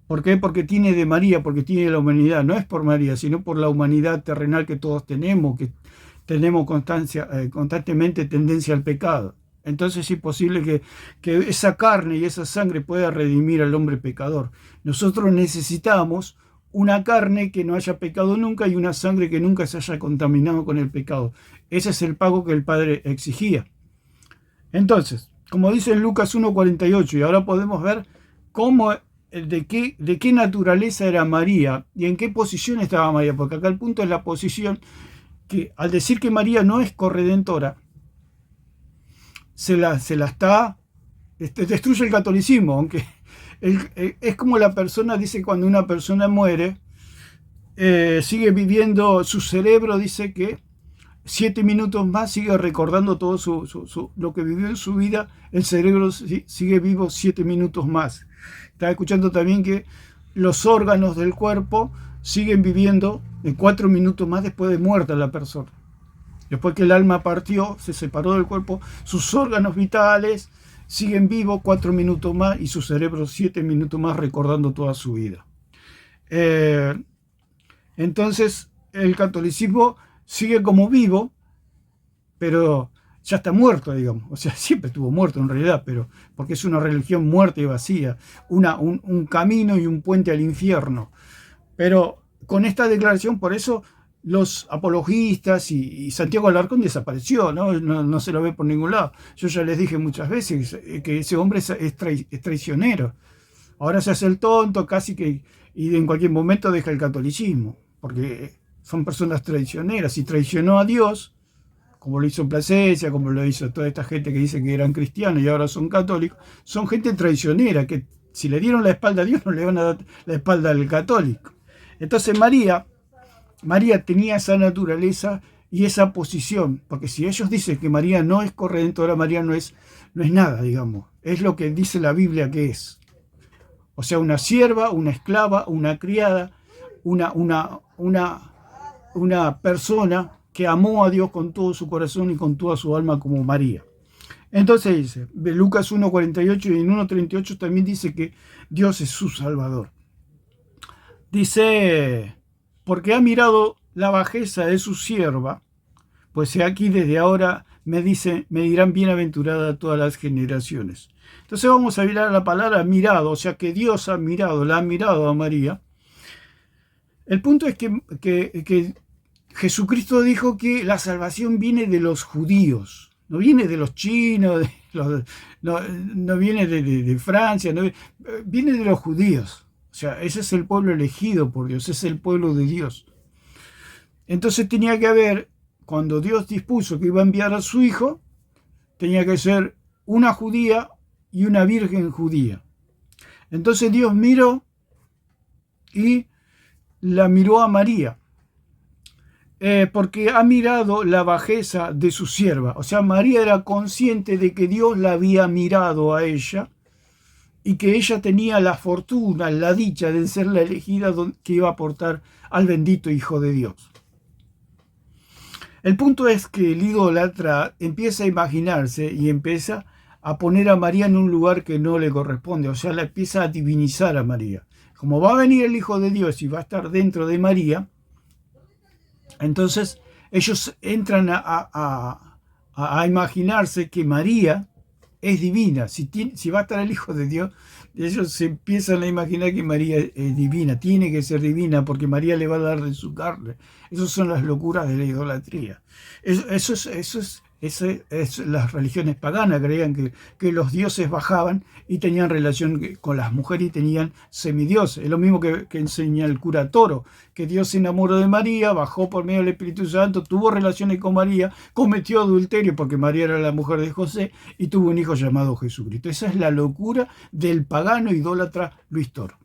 ¿Por qué? Porque tiene de María, porque tiene la humanidad. No es por María, sino por la humanidad terrenal que todos tenemos, que tenemos constantemente tendencia al pecado. Entonces es imposible que esa carne y esa sangre pueda redimir al hombre pecador. Nosotros necesitamos una carne que no haya pecado nunca y una sangre que nunca se haya contaminado con el pecado. Ese es el pago que el Padre exigía. Entonces, como dice en Lucas 1:48, y ahora podemos ver cómo, de qué naturaleza era María y en qué posición estaba María, porque acá el punto es la posición, que al decir que María no es corredentora, se la está, destruye el catolicismo, aunque es como la persona dice cuando una persona muere, sigue viviendo, su cerebro dice que 7 minutos más sigue recordando todo lo que vivió en su vida, el cerebro sigue vivo 7 minutos más. Estaba escuchando también que los órganos del cuerpo siguen viviendo 4 minutos más después de muerta la persona. Después que el alma partió, se separó del cuerpo, sus órganos vitales siguen vivos 4 minutos más y su cerebro 7 minutos más recordando toda su vida. Entonces el catolicismo sigue como vivo, pero ya está muerto, digamos. O sea, siempre estuvo muerto en realidad, pero porque es una religión muerta y vacía, un camino y un puente al infierno. Pero con esta declaración, por eso los apologistas y Santiago Alarcón desapareció, no se lo ve por ningún lado. Yo ya les dije muchas veces que ese hombre es traicionero. Ahora se hace el tonto casi que, y en cualquier momento deja el catolicismo, porque son personas traicioneras y traicionó a Dios, como lo hizo Plasencia, como lo hizo toda esta gente que dice que eran cristianos y ahora son católicos. Son gente traicionera que si le dieron la espalda a Dios no le van a dar la espalda al católico. Entonces María tenía esa naturaleza y esa posición, porque si ellos dicen que María no es corredentora, María no es nada, digamos, es lo que dice la Biblia que es. O sea, una sierva, una esclava, una criada, una una persona que amó a Dios con todo su corazón y con toda su alma como María. Entonces dice, de Lucas 1:48 y en 1:38 también dice que Dios es su Salvador. Dice, porque ha mirado la bajeza de su sierva, pues he aquí desde ahora me dirán bienaventurada todas las generaciones. Entonces vamos a mirar la palabra mirado, o sea que Dios ha mirado, la ha mirado a María. El punto es que Jesucristo dijo que la salvación viene de los judíos, no viene de los chinos, no viene de Francia, viene de los judíos. O sea, ese es el pueblo elegido por Dios, es el pueblo de Dios. Entonces tenía que haber, cuando Dios dispuso que iba a enviar a su hijo, tenía que ser una judía y una virgen judía. Entonces Dios miró y la miró a María, porque ha mirado la bajeza de su sierva. O sea, María era consciente de que Dios la había mirado a ella y que ella tenía la fortuna, la dicha de ser la elegida que iba a portar al bendito Hijo de Dios. El punto es que el idólatra empieza a imaginarse y empieza a poner a María en un lugar que no le corresponde, o sea, la empieza a divinizar a María. Como va a venir el Hijo de Dios y va a estar dentro de María, entonces ellos entran a imaginarse que María es divina. Si va a estar el Hijo de Dios, ellos se empiezan a imaginar que María es divina, tiene que ser divina porque María le va a dar de su carne. Esas son las locuras de la idolatría. Las religiones paganas creían que los dioses bajaban y tenían relación con las mujeres y tenían semidioses. Es lo mismo que enseña el cura Toro, que Dios se enamoró de María, bajó por medio del Espíritu Santo, tuvo relaciones con María, cometió adulterio porque María era la mujer de José y tuvo un hijo llamado Jesucristo. Esa es la locura del pagano idólatra Luis Toro.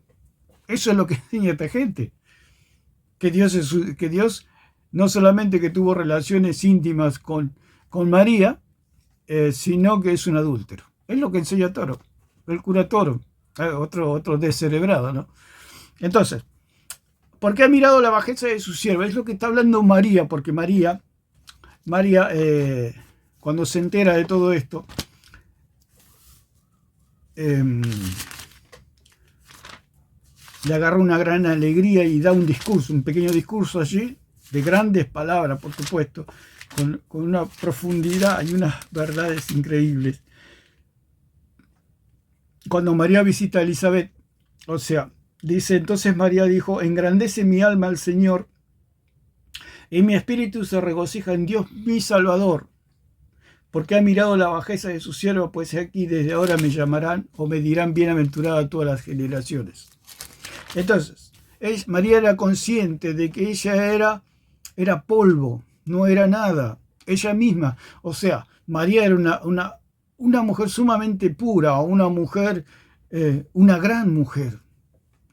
Eso es lo que enseña esta gente. Que Dios no solamente que tuvo relaciones íntimas con María, sino que es un adúltero. Es lo que enseña Toro, el cura Toro, otro descerebrado, ¿no? Entonces, ¿por qué ha mirado la bajeza de su sierva? Es lo que está hablando María, porque María, cuando se entera de todo esto, le agarra una gran alegría y da un discurso, un pequeño discurso allí, de grandes palabras, por supuesto, con una profundidad y unas verdades increíbles. Cuando María visita a Elizabeth, o sea, dice, entonces María dijo, engrandece mi alma al Señor, y mi espíritu se regocija en Dios mi Salvador, porque ha mirado la bajeza de su siervo, pues aquí desde ahora me llamarán o me dirán bienaventurada todas las generaciones. Entonces, María era consciente de que ella era polvo, no era nada, ella misma. O sea, María era una mujer sumamente pura, una mujer, una gran mujer.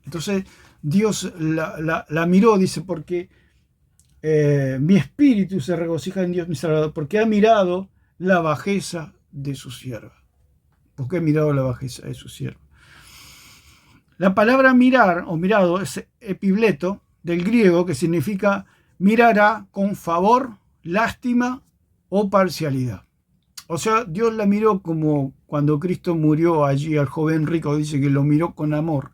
Entonces, Dios la miró, dice, porque mi espíritu se regocija en Dios mi Salvador, porque ha mirado la bajeza de su sierva. Porque ha mirado la bajeza de su sierva. La palabra mirar o mirado es epibleto del griego, que significa mirará con favor, lástima o parcialidad. O sea, Dios la miró como cuando Cristo murió allí al joven rico, dice que lo miró con amor,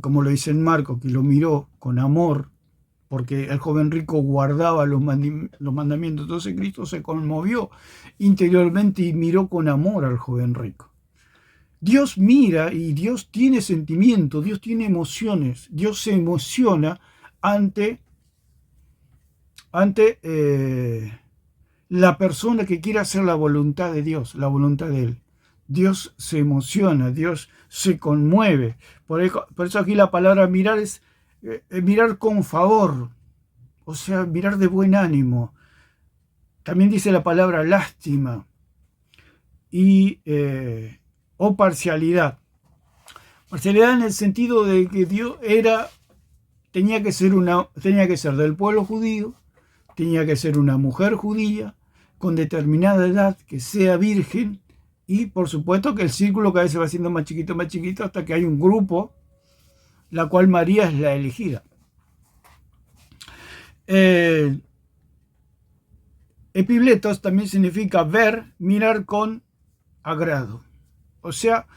como lo dice en Marcos, que lo miró con amor, porque el joven rico guardaba los mandamientos. Entonces Cristo se conmovió interiormente y miró con amor al joven rico. Dios mira y Dios tiene sentimientos, Dios tiene emociones, Dios se emociona ante la persona que quiere hacer la voluntad de Dios, la voluntad de Él. Dios se emociona, Dios se conmueve. Por eso aquí la palabra mirar es mirar con favor, o sea, mirar de buen ánimo. También dice la palabra lástima y o parcialidad. Parcialidad en el sentido de que Dios tenía que ser del pueblo judío, tenía que ser una mujer judía con determinada edad, que sea virgen, y por supuesto que el círculo cada vez se va haciendo más chiquito, hasta que hay un grupo, la cual María es la elegida. Eh, Epibletos también significa ver, mirar con agrado. O sea,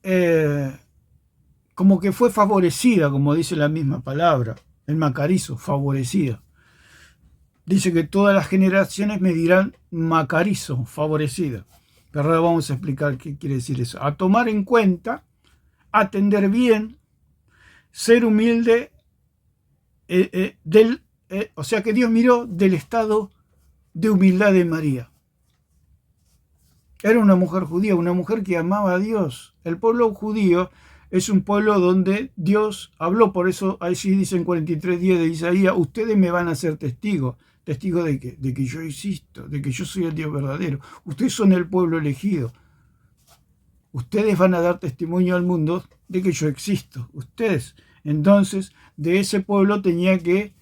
eh, como que fue favorecida, como dice la misma palabra, el macarizo, favorecida. Dice que todas las generaciones me dirán macarizo, favorecida. Pero ahora vamos a explicar qué quiere decir eso. A tomar en cuenta, atender bien, ser humilde, o sea que Dios miró del estado de humildad de María. Era una mujer judía, una mujer que amaba a Dios. El pueblo judío es un pueblo donde Dios habló, por eso allí dice en 43:10 de Isaías, ustedes me van a ser testigos. ¿Testigos de qué? De que yo existo, de que yo soy el Dios verdadero. Ustedes son el pueblo elegido. Ustedes van a dar testimonio al mundo de que yo existo. Ustedes. Entonces, de ese pueblo tenía que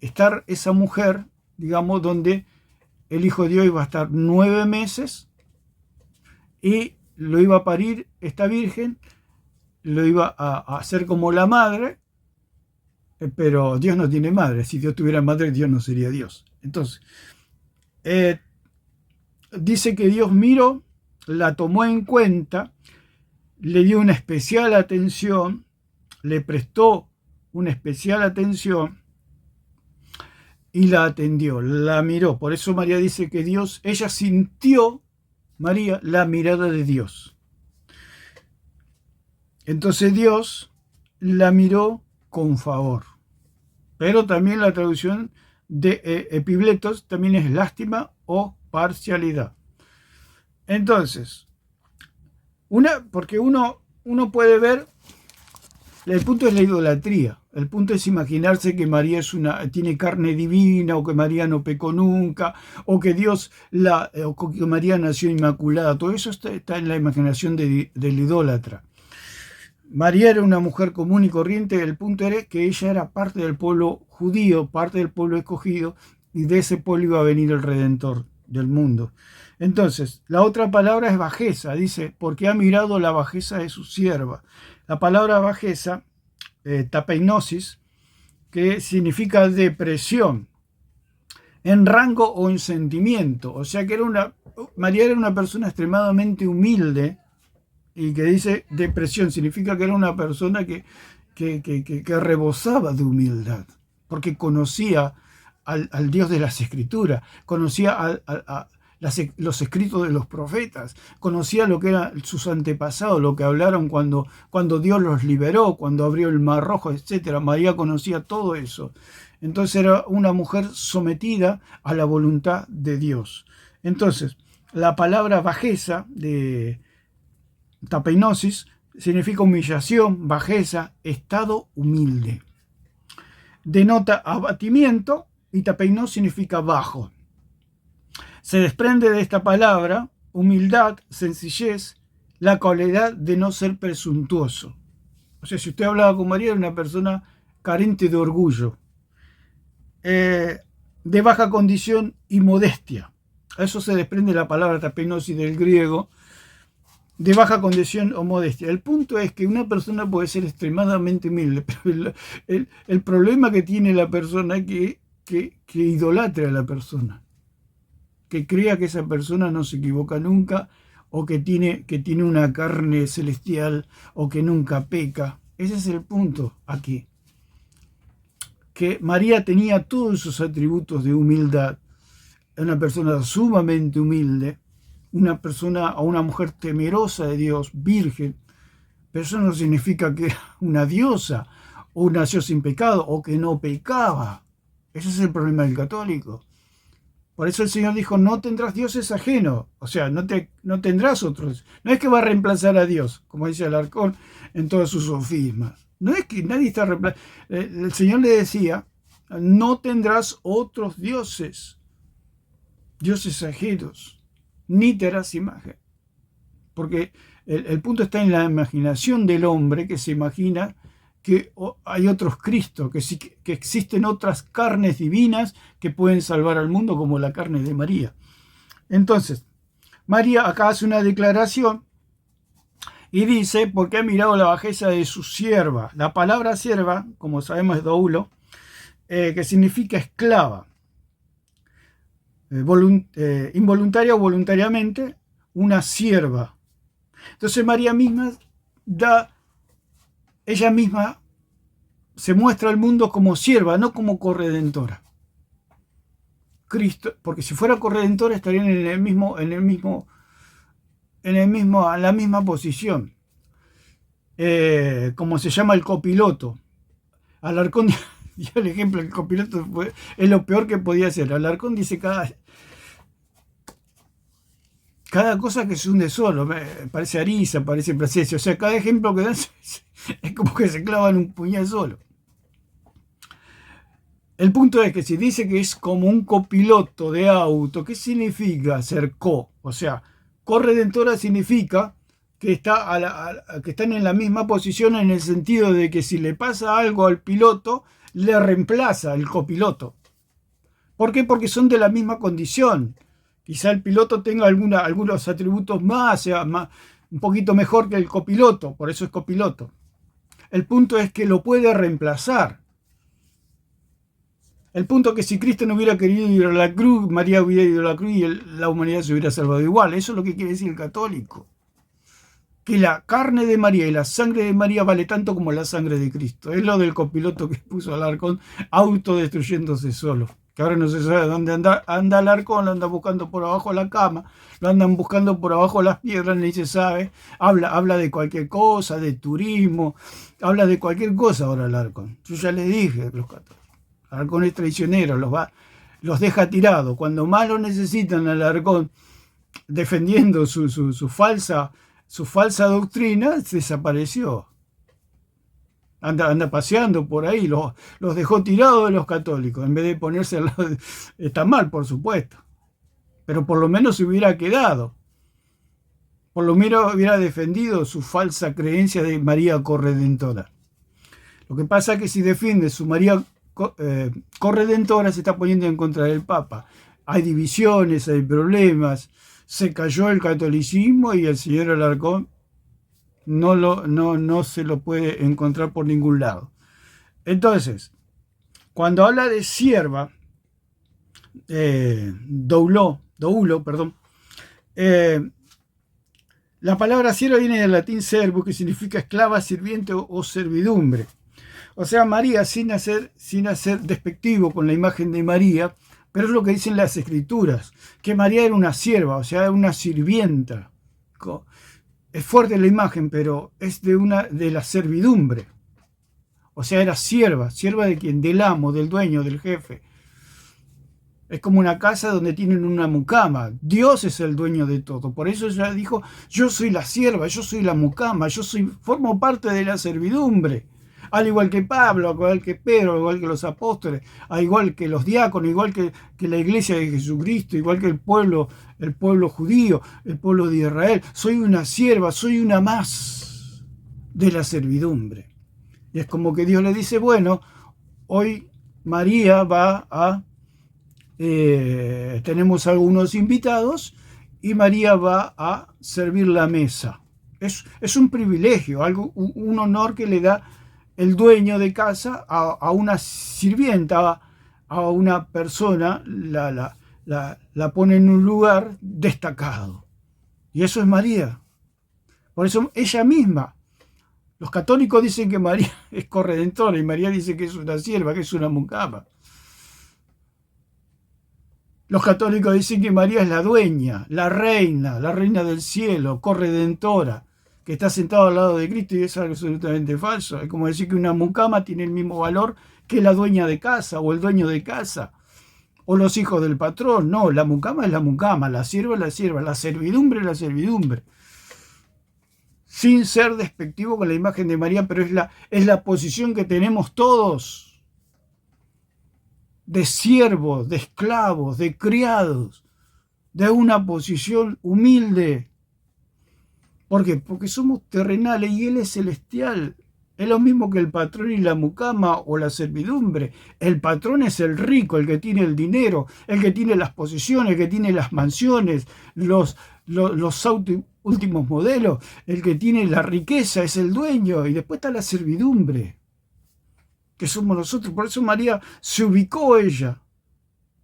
estar esa mujer, digamos, donde el Hijo de Dios iba a estar 9 meses y lo iba a parir esta virgen, lo iba a hacer como la madre, pero Dios no tiene madre. Si Dios tuviera madre, Dios no sería Dios. Entonces, dice que Dios miró, la tomó en cuenta, le dio una especial atención, le prestó una especial atención y la atendió, la miró. Por eso María dice que Dios, ella sintió, María, la mirada de Dios. Entonces Dios la miró con favor. Pero también la traducción de epibletos también es lástima o parcialidad. Entonces, porque uno puede ver, el punto es la idolatría. El punto es imaginarse que María tiene carne divina, o que María no pecó nunca, o que o que María nació inmaculada. Todo eso está en la imaginación del idólatra. María era una mujer común y corriente. El punto era que ella era parte del pueblo judío, parte del pueblo escogido, y de ese pueblo iba a venir el Redentor del mundo. Entonces, la otra palabra es bajeza. Dice, porque ha mirado la bajeza de su sierva. La palabra bajeza, tapeinosis, que significa depresión, en rango o en sentimiento. O sea que María era una persona extremadamente humilde, y que dice depresión, significa que era una persona que rebosaba de humildad, porque conocía al Dios de las Escrituras, conocía los escritos de los profetas, conocía lo que eran sus antepasados, lo que hablaron cuando Dios los liberó, cuando abrió el Mar Rojo, etc. María conocía todo eso. Entonces era una mujer sometida a la voluntad de Dios. Entonces, la palabra bajeza de tapeinosis significa humillación, bajeza, estado humilde. Denota abatimiento y tapeinosis significa bajo. Se desprende de esta palabra humildad, sencillez, la cualidad de no ser presuntuoso. O sea, si usted hablaba con María, era una persona carente de orgullo, de baja condición y modestia. Eso se desprende de la palabra tapeinosis del griego, de baja condición o modestia. El punto es que una persona puede ser extremadamente humilde, pero el problema que tiene la persona es que idolatre a la persona, que crea que esa persona no se equivoca nunca, o que tiene una carne celestial, o que nunca peca. Ese es el punto aquí. Que María tenía todos esos atributos de humildad, una persona sumamente humilde, una mujer temerosa de Dios, virgen, pero eso no significa que era una diosa, o nació sin pecado, o que no pecaba. Ese es el problema del católico. Por eso el Señor dijo, no tendrás dioses ajenos, o sea, no tendrás otros. No es que va a reemplazar a Dios, como dice Alarcón en todos sus sofismas. No es que nadie está reemplazando. El Señor le decía, no tendrás otros dioses ajenos, ni te harás imagen. Porque el punto está en la imaginación del hombre, que se imagina que hay otros Cristos, que existen otras carnes divinas que pueden salvar al mundo, como la carne de María. Entonces, María acá hace una declaración y dice, porque ha mirado la bajeza de su sierva. La palabra sierva, como sabemos, es doulo, que significa esclava, involuntaria o voluntariamente, una sierva. Entonces María misma ella misma se muestra al mundo como sierva, no como corredentora. Cristo, porque si fuera corredentora estarían en la misma posición. Como se llama el copiloto. Alarcón dio el ejemplo, el copiloto es lo peor que podía hacer. Alarcón dice cada cosa que se hunde solo, parece Ariza, parece Plasencia, o sea, cada ejemplo que dan es como que se clavan un puñal solo. El punto es que si dice que es como un copiloto de auto, ¿qué significa ser co? O sea, corredentora significa que están en la misma posición en el sentido de que si le pasa algo al piloto, le reemplaza el copiloto. ¿Por qué? Porque son de la misma condición. Quizá el piloto tenga algunos atributos más, sea un poquito mejor que el copiloto, por eso es copiloto. El punto es que lo puede reemplazar. El punto es que si Cristo no hubiera querido ir a la cruz, María hubiera ido a la cruz y la humanidad se hubiera salvado igual. Eso es lo que quiere decir el católico. Que la carne de María y la sangre de María vale tanto como la sangre de Cristo. Es lo del copiloto que puso Alarcón autodestruyéndose solo. Que ahora no se sabe dónde anda Alarcón, lo andan buscando por abajo de la cama, lo andan buscando por abajo de las piedras, ni se sabe. Habla de cualquier cosa, de turismo, habla de cualquier cosa ahora Alarcón. Yo ya les dije a los católicos. Alarcón es traicionero, los deja tirados. Cuando más lo necesitan, Alarcón, defendiendo su falsa doctrina, desapareció. Anda paseando por ahí, los dejó tirados de los católicos, en vez de ponerse al lado. Está mal, por supuesto, pero por lo menos se hubiera quedado. Por lo menos hubiera defendido su falsa creencia de María corredentora. Lo que pasa es que si defiende su María corredentora, se está poniendo en contra del Papa. Hay divisiones, hay problemas. Se cayó el catolicismo y el señor Alarcón no se lo puede encontrar por ningún lado. Entonces, cuando habla de sierva, doulo, perdón, la palabra sierva viene del latín servus, que significa esclava, sirviente o servidumbre. O sea, María, sin hacer despectivo con la imagen de María, pero es lo que dicen las escrituras, que María era una sierva, o sea, era una sirvienta. Es fuerte la imagen, pero es de la servidumbre. O sea, era sierva de quien, del amo, del dueño, del jefe. Es como una casa donde tienen una mucama. Dios es el dueño de todo. Por eso ella dijo, yo soy la sierva, yo soy la mucama, formo parte de la servidumbre. Al igual que Pablo, al igual que Pedro, al igual que los apóstoles, al igual que los diáconos, igual que la iglesia de Jesucristo, igual que el pueblo judío, el pueblo de Israel. Soy una sierva, soy una más de la servidumbre. Y es como que Dios le dice, bueno, hoy María va a... tenemos algunos invitados y María va a servir la mesa. Es un privilegio, un honor que le da el dueño de casa a una sirvienta, a una persona, la pone en un lugar destacado. Y eso es María. Por eso ella misma, los católicos dicen que María es corredentora y María dice que es una sierva, que es una mucama. Los católicos dicen que María es la dueña, la reina del cielo, corredentora, que está sentado al lado de Cristo, y es algo absolutamente falso. Es como decir que una mucama tiene el mismo valor que la dueña de casa o el dueño de casa o los hijos del patrón. No, la mucama es la mucama, la sierva es la sierva, la servidumbre es la servidumbre. Sin ser despectivo con la imagen de María, pero es la posición que tenemos todos, de siervos, de esclavos, de criados, de una posición humilde. ¿Por qué? Porque somos terrenales y Él es celestial. Es lo mismo que el patrón y la mucama o la servidumbre. El patrón es el rico, el que tiene el dinero, el que tiene las posesiones, el que tiene las mansiones, los últimos modelos. El que tiene la riqueza es el dueño y después está la servidumbre. que somos nosotros. Por eso María se ubicó ella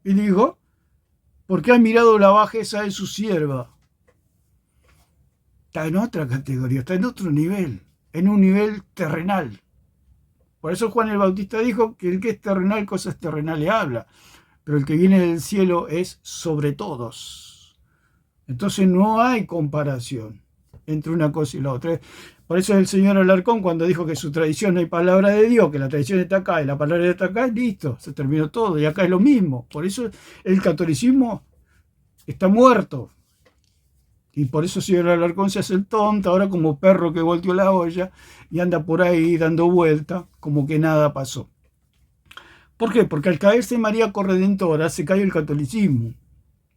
y dijo, porque ha mirado la bajeza de su sierva. Está en otra categoría, está en otro nivel, en un nivel terrenal. Por eso Juan el Bautista dijo que el que es terrenal, cosas terrenales habla, pero el que viene del cielo es sobre todos. Entonces no hay comparación entre una cosa y la otra. Por eso el señor Alarcón, cuando dijo que su tradición no hay palabra de Dios, que la tradición está acá y la palabra está acá, listo, se terminó todo. Y acá es lo mismo. Por eso el catolicismo está muerto. Y por eso el señor Alarcón se hace el tonto, ahora como perro que volteó la olla y anda por ahí dando vuelta, como que nada pasó. ¿Por qué? Porque al caerse María Corredentora se cae el catolicismo,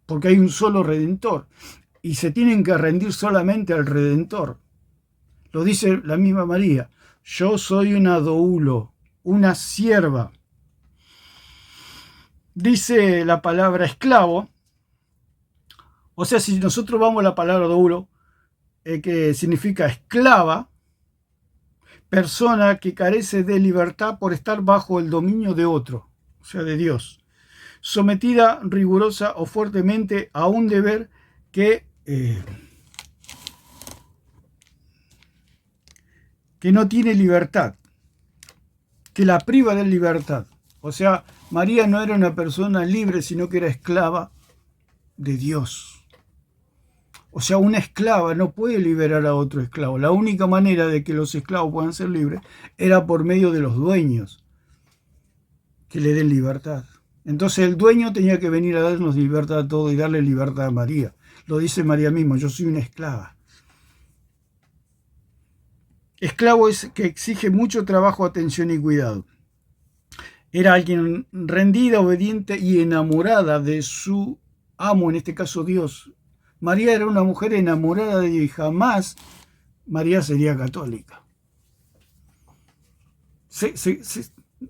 porque hay un solo Redentor y se tienen que rendir solamente al Redentor. Lo dice la misma María, yo soy una doulo, una sierva. Dice la palabra esclavo, o sea, si nosotros vamos a la palabra doulo, que significa esclava, persona que carece de libertad por estar bajo el dominio de otro, o sea, de Dios, sometida rigurosa o fuertemente a un deber que no tiene libertad, que la priva de libertad. O sea, María no era una persona libre, sino que era esclava de Dios. O sea, una esclava no puede liberar a otro esclavo. La única manera de que los esclavos puedan ser libres era por medio de los dueños, que le den libertad. Entonces el dueño tenía que venir a darnos libertad a todos y darle libertad a María. Lo dice María misma, yo soy una esclava. Esclavo es que exige mucho trabajo, atención y cuidado. Era alguien rendida, obediente y enamorada de su amo, en este caso Dios. María era una mujer enamorada de Dios y jamás María sería católica.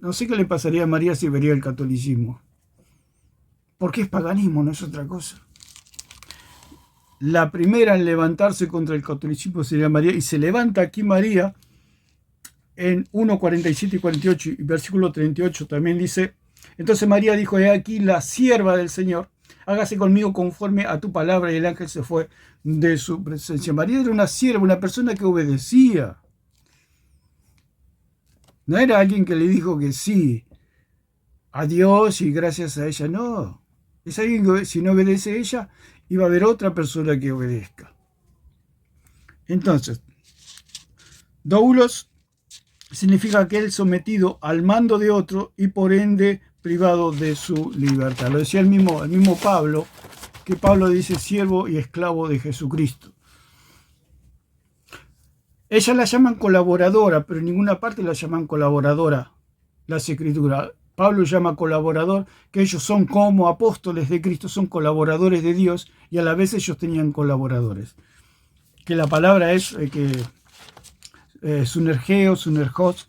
No sé qué le pasaría a María si vería el catolicismo. Porque es paganismo, no es otra cosa. La primera en levantarse contra el catolicismo sería María, y se levanta aquí María en 1:47 y 48, y versículo 38 también dice, entonces María dijo, he aquí la sierva del Señor, hágase conmigo conforme a tu palabra, y el ángel se fue de su presencia. María era una sierva, una persona que obedecía. No era alguien que le dijo que sí a Dios y gracias a ella, no. Es alguien que si no obedece a ella, iba a haber otra persona que obedezca. Entonces, doulos significa aquel sometido al mando de otro y por ende privado de su libertad. Lo decía el mismo Pablo, que Pablo dice siervo y esclavo de Jesucristo. Ellas la llaman colaboradora, pero en ninguna parte la llaman colaboradora las escrituras. Pablo llama colaborador, que ellos son como apóstoles de Cristo, son colaboradores de Dios, y a la vez ellos tenían colaboradores. Que la palabra es sunergeo, sunergos,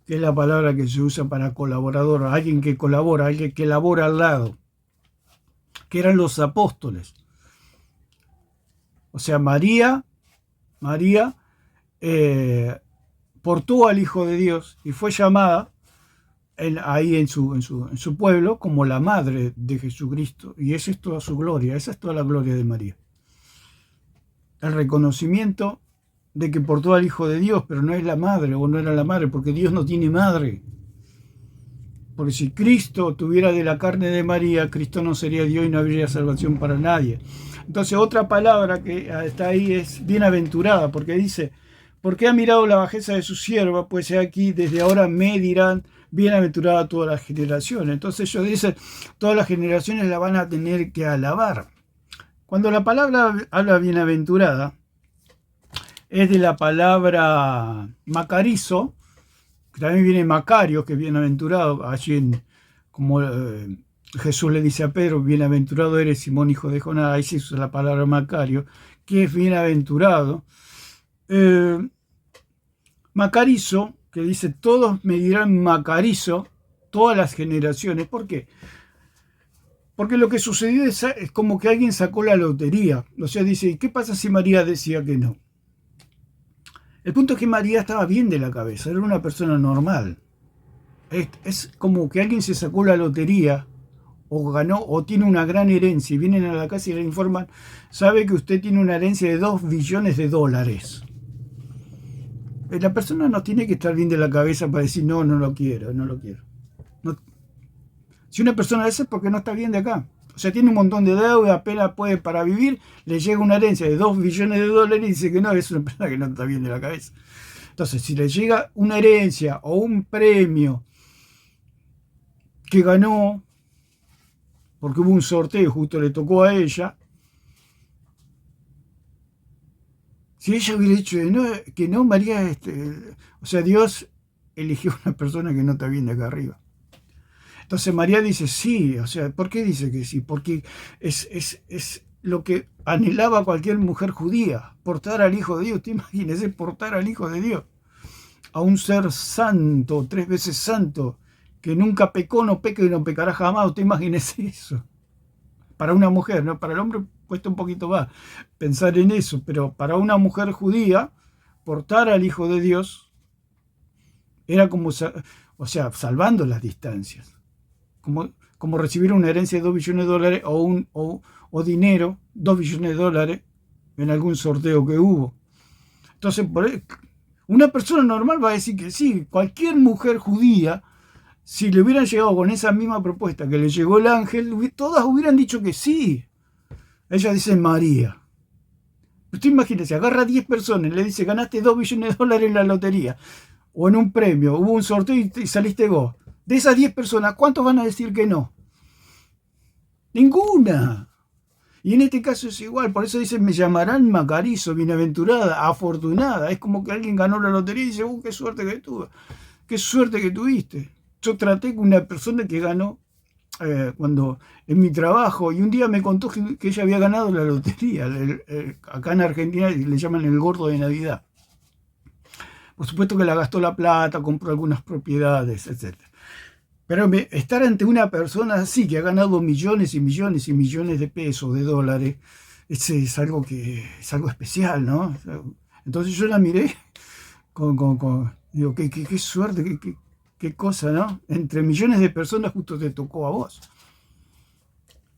que es la palabra que se usa para colaborador, alguien que colabora, alguien que labora al lado, que eran los apóstoles. O sea, María portó al Hijo de Dios y fue llamada ahí en su pueblo como la madre de Jesucristo, y esa es toda su gloria, esa es toda la gloria de María. El reconocimiento de que portó al Hijo de Dios, pero no es la madre, o no era la madre, porque Dios no tiene madre. Porque si Cristo tuviera de la carne de María, Cristo no sería Dios y no habría salvación para nadie. Entonces otra palabra que está ahí es bienaventurada, porque dice, porque ha mirado la bajeza de su sierva, pues aquí desde ahora me dirán bienaventurada todas las generaciones. Entonces ellos dicen, todas las generaciones la van a tener que alabar. Cuando la palabra habla bienaventurada, es de la palabra macarizo, que también viene Macario, que es bienaventurado, allí como Jesús le dice a Pedro, bienaventurado eres Simón, hijo de Jonás, ahí se usa la palabra Macario, que es bienaventurado. Macarizo, que dice, todos me dirán Macarizo, todas las generaciones. ¿Por qué? Porque lo que sucedió es como que alguien sacó la lotería. O sea, dice, ¿y qué pasa si María decía que no? El punto es que María estaba bien de la cabeza, era una persona normal. Es como que alguien se sacó la lotería o ganó o tiene una gran herencia y vienen a la casa y le informan, sabe que usted tiene una herencia de $2 billones. La persona no tiene que estar bien de la cabeza para decir, no, no lo quiero, no lo quiero. No. Si una persona hace es porque no está bien de acá. O sea, tiene un montón de deuda, apenas puede para vivir, le llega una herencia de $2 billones y dice que no, es una persona que no está bien de la cabeza. Entonces, si le llega una herencia o un premio que ganó, porque hubo un sorteo, justo le tocó a ella, si ella hubiera dicho que no, María, o sea, Dios eligió a una persona que no está bien de acá arriba. Entonces María dice sí, o sea, ¿por qué dice que sí? Porque es lo que anhelaba cualquier mujer judía, portar al Hijo de Dios. Usted imagínese portar al Hijo de Dios, a un ser santo, 3 veces santo, que nunca pecó, no peca y no pecará jamás. Usted imagínese eso. Para una mujer, ¿no? Para el hombre cuesta un poquito más pensar en eso, pero para una mujer judía, portar al Hijo de Dios era como, o sea, salvando las distancias. Como recibir una herencia de $2 billones o dinero, $2 billones en algún sorteo que hubo. Entonces, una persona normal va a decir que sí. Cualquier mujer judía, si le hubieran llegado con esa misma propuesta que le llegó el ángel, todas hubieran dicho que sí. Ella dice María. Usted imagínese, agarra a 10 personas, le dice, ganaste $2 billones en la lotería o en un premio, hubo un sorteo y saliste vos. De esas 10 personas, ¿cuántos van a decir que no? Ninguna. Y en este caso es igual, por eso dicen, me llamarán Macarizo, bienaventurada, afortunada. Es como que alguien ganó la lotería y dice, qué suerte que tuve, qué suerte que tuviste. Yo traté con una persona que ganó cuando en mi trabajo, y un día me contó que ella había ganado la lotería. Acá en Argentina le llaman el gordo de Navidad. Por supuesto que la gastó la plata, compró algunas propiedades, etc. Pero estar ante una persona así, que ha ganado millones y millones y millones de pesos, de dólares, es algo especial, ¿no? Entonces yo la miré digo, qué suerte, qué cosa, ¿no? Entre millones de personas justo te tocó a vos.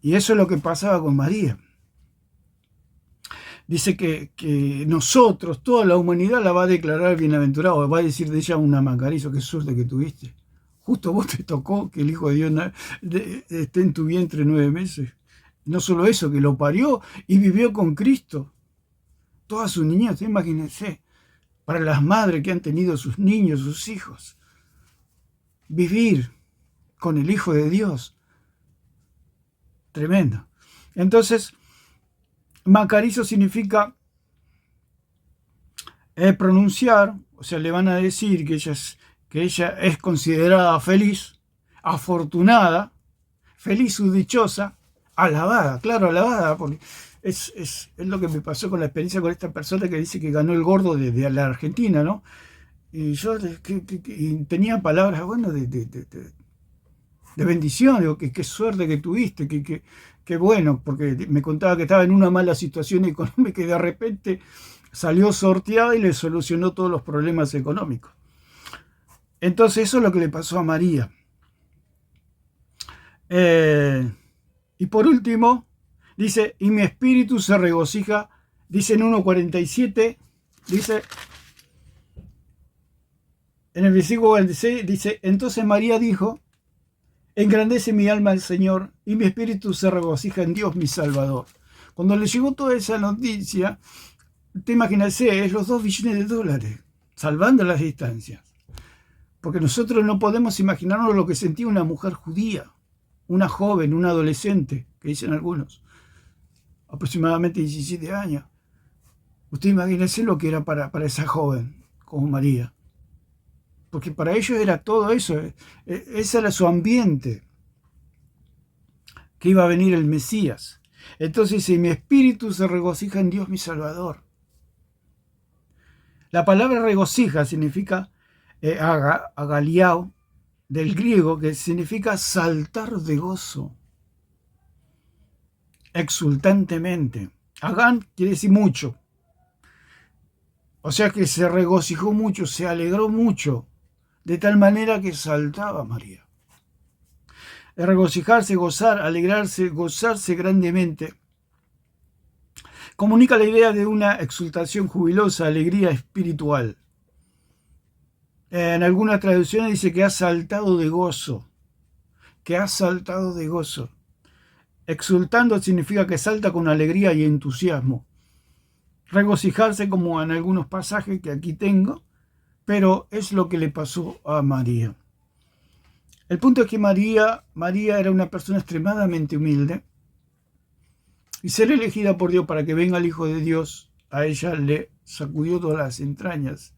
Y eso es lo que pasaba con María. Dice que nosotros, toda la humanidad la va a declarar bienaventurada, va a decir de ella una Macarizo, qué suerte que tuviste. Justo vos te tocó que el Hijo de Dios esté en tu vientre 9 meses. No solo eso, que lo parió y vivió con Cristo toda su niñez. Imagínense, para las madres que han tenido sus niños, sus hijos, vivir con el Hijo de Dios. Tremendo. Entonces, Macarizo significa pronunciar, o sea, le van a decir que ella es considerada feliz, afortunada, feliz o dichosa, alabada, claro, alabada, porque es lo que me pasó con la experiencia con esta persona que dice que ganó el gordo de la Argentina, ¿no? Y yo y tenía palabras, bueno, de bendición, digo, qué suerte que tuviste, qué bueno, porque me contaba que estaba en una mala situación económica y de repente salió sorteada y le solucionó todos los problemas económicos. Entonces eso es lo que le pasó a María. Y por último, dice, y mi espíritu se regocija, dice en 1.47, dice, en el versículo 46, dice, entonces María dijo, engrandece mi alma al Señor, y mi espíritu se regocija en Dios mi Salvador. Cuando le llegó toda esa noticia, te imaginas, es los $2 billones, salvando las distancias. Porque nosotros no podemos imaginarnos lo que sentía una mujer judía, una joven, una adolescente, que dicen algunos, aproximadamente 17 años. Usted imagínese lo que era para esa joven, como María. Porque para ellos era todo eso, ese era su ambiente, que iba a venir el Mesías. Entonces, si mi espíritu se regocija en Dios mi Salvador. La palabra regocija significa agaliao, del griego, que significa saltar de gozo, exultantemente. Agán quiere decir mucho. O sea que se regocijó mucho, se alegró mucho. de tal manera que saltaba María. El regocijarse, gozar, alegrarse, gozarse grandemente, comunica la idea de una exultación jubilosa, alegría espiritual. En algunas traducciones dice que ha saltado de gozo, que ha saltado de gozo. Exultando significa que salta con alegría y entusiasmo. Regocijarse, como en algunos pasajes que aquí tengo, pero es lo que le pasó a María. El punto es que María era una persona extremadamente humilde, y ser elegida por Dios para que venga el Hijo de Dios, a ella le sacudió todas las entrañas.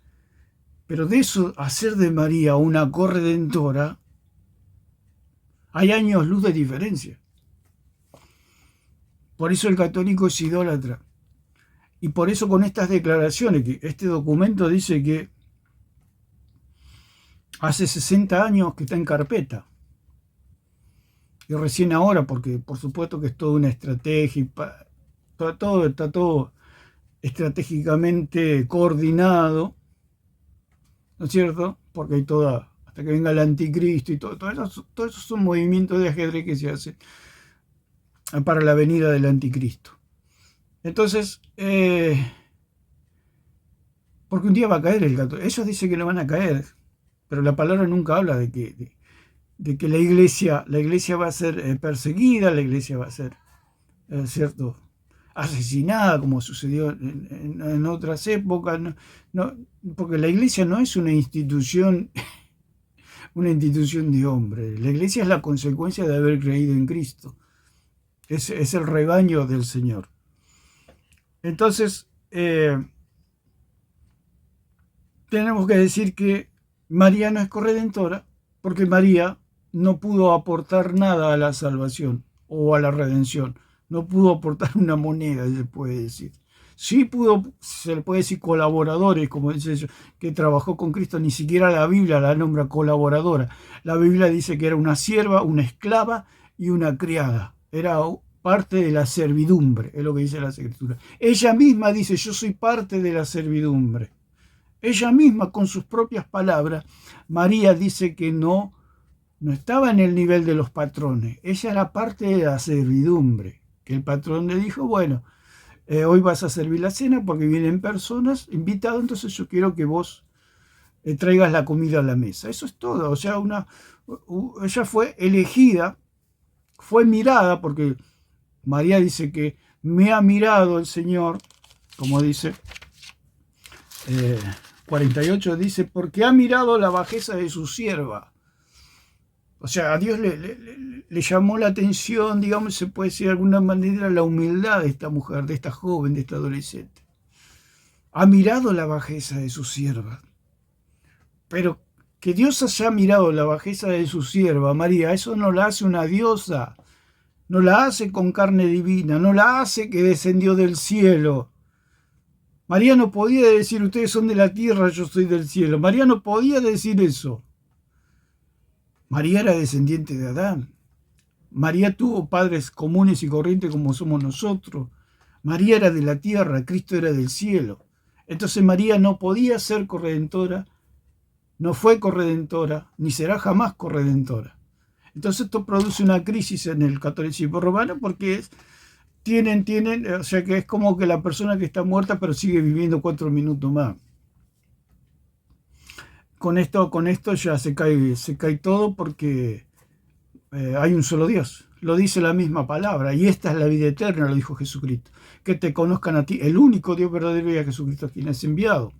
Pero de eso, hacer de María una corredentora, hay años luz de diferencia. Por eso el católico es idólatra. Y por eso con estas declaraciones, que este documento dice que hace 60 años que está en carpeta. Y recién ahora, porque por supuesto que es toda una estrategia, está todo estratégicamente coordinado, ¿no es cierto? Porque hay hasta que venga el anticristo y todo esos son movimientos de ajedrez que se hacen para la venida del anticristo. Entonces, porque un día va a caer el gato. Ellos dicen que no van a caer, pero la palabra nunca habla de que la iglesia va a ser perseguida, la iglesia va a ser, ¿cierto?, asesinada, como sucedió en otras épocas. No, porque la iglesia no es una institución de hombres. La iglesia es la consecuencia de haber creído en Cristo. Es el rebaño del Señor. Entonces, tenemos que decir que María no es corredentora, porque María no pudo aportar nada a la salvación o a la redención. No pudo aportar una moneda, se puede decir. Sí se le puede decir colaboradores, como dice ellos, que trabajó con Cristo. Ni siquiera la Biblia la nombra colaboradora. La Biblia dice que era una sierva, una esclava y una criada. Era parte de la servidumbre, es lo que dice la Escritura. Ella misma dice, yo soy parte de la servidumbre. Ella misma, con sus propias palabras, María dice que no estaba en el nivel de los patrones. Ella era parte de la servidumbre. Que el patrón le dijo, bueno, hoy vas a servir la cena porque vienen personas invitadas, entonces yo quiero que vos traigas la comida a la mesa. Eso es todo. O sea, ella fue elegida, fue mirada, porque María dice que me ha mirado el Señor, como dice 48, dice, porque ha mirado la bajeza de su sierva. O sea, a Dios le llamó la atención, digamos, se puede decir de alguna manera, la humildad de esta mujer, de esta joven, de esta adolescente. Ha mirado la bajeza de su sierva. Pero que Dios haya mirado la bajeza de su sierva, María, eso no la hace una diosa, no la hace con carne divina, no la hace que descendió del cielo. María no podía decir, ustedes son de la tierra, yo soy del cielo. María no podía decir eso. María era descendiente de Adán. María tuvo padres comunes y corrientes como somos nosotros. María era de la tierra, Cristo era del cielo. Entonces María no podía ser corredentora, no fue corredentora, ni será jamás corredentora. Entonces esto produce una crisis en el catolicismo romano porque tienen, o sea que es como que la persona que está muerta pero sigue viviendo 4 minutos más. Con esto ya se cae todo porque hay un solo Dios. Lo dice la misma palabra. Y esta es la vida eterna, lo dijo Jesucristo. Que te conozcan a ti, el único Dios verdadero, y a Jesucristo a quien has enviado.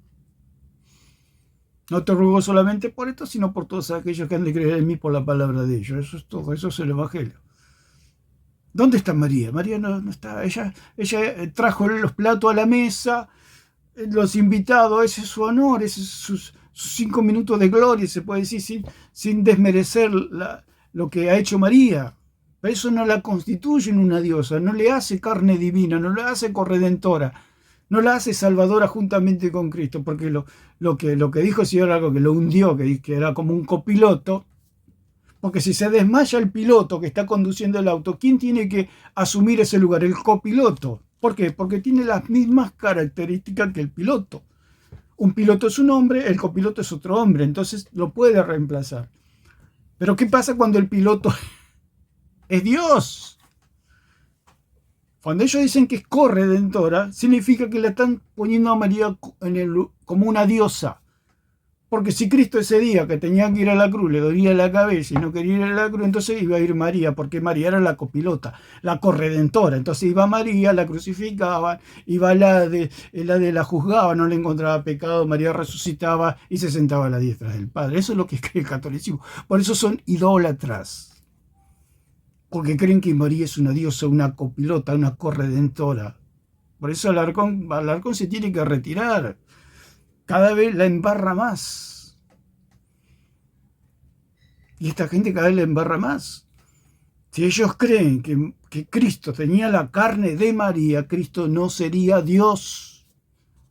No te ruego solamente por esto, sino por todos aquellos que han de creer en mí por la palabra de ellos. Eso es todo, eso es el Evangelio. ¿Dónde está María? María no está. Ella trajo los platos a la mesa, los invitados, ese es su honor, ese es sus 5 minutos de gloria, se puede decir, sin desmerecer lo que ha hecho María. Pero eso no la constituye en una diosa, no le hace carne divina, no la hace corredentora, no la hace salvadora juntamente con Cristo, porque lo que dijo el Señor, algo que lo hundió, que era como un copiloto, porque si se desmaya el piloto que está conduciendo el auto, ¿quién tiene que asumir ese lugar? El copiloto. ¿Por qué? Porque tiene las mismas características que el piloto. Un piloto es un hombre, el copiloto es otro hombre, entonces lo puede reemplazar. Pero ¿qué pasa cuando el piloto es Dios? Cuando ellos dicen que es corredentora, significa que la están poniendo a María como una diosa. Porque si Cristo ese día que tenía que ir a la cruz le dolía la cabeza y no quería ir a la cruz, entonces iba a ir María, porque María era la copilota, la corredentora. Entonces iba María, la crucificaban, iba la juzgaba, no le encontraba pecado, María resucitaba y se sentaba a la diestra del Padre. Eso es lo que cree el catolicismo. Por eso son idólatras. Porque creen que María es una diosa, una copilota, una corredentora. Por eso Alarcón se tiene que retirar. Cada vez la embarra más. Y esta gente cada vez la embarra más. Si ellos creen que Cristo tenía la carne de María, Cristo no sería Dios.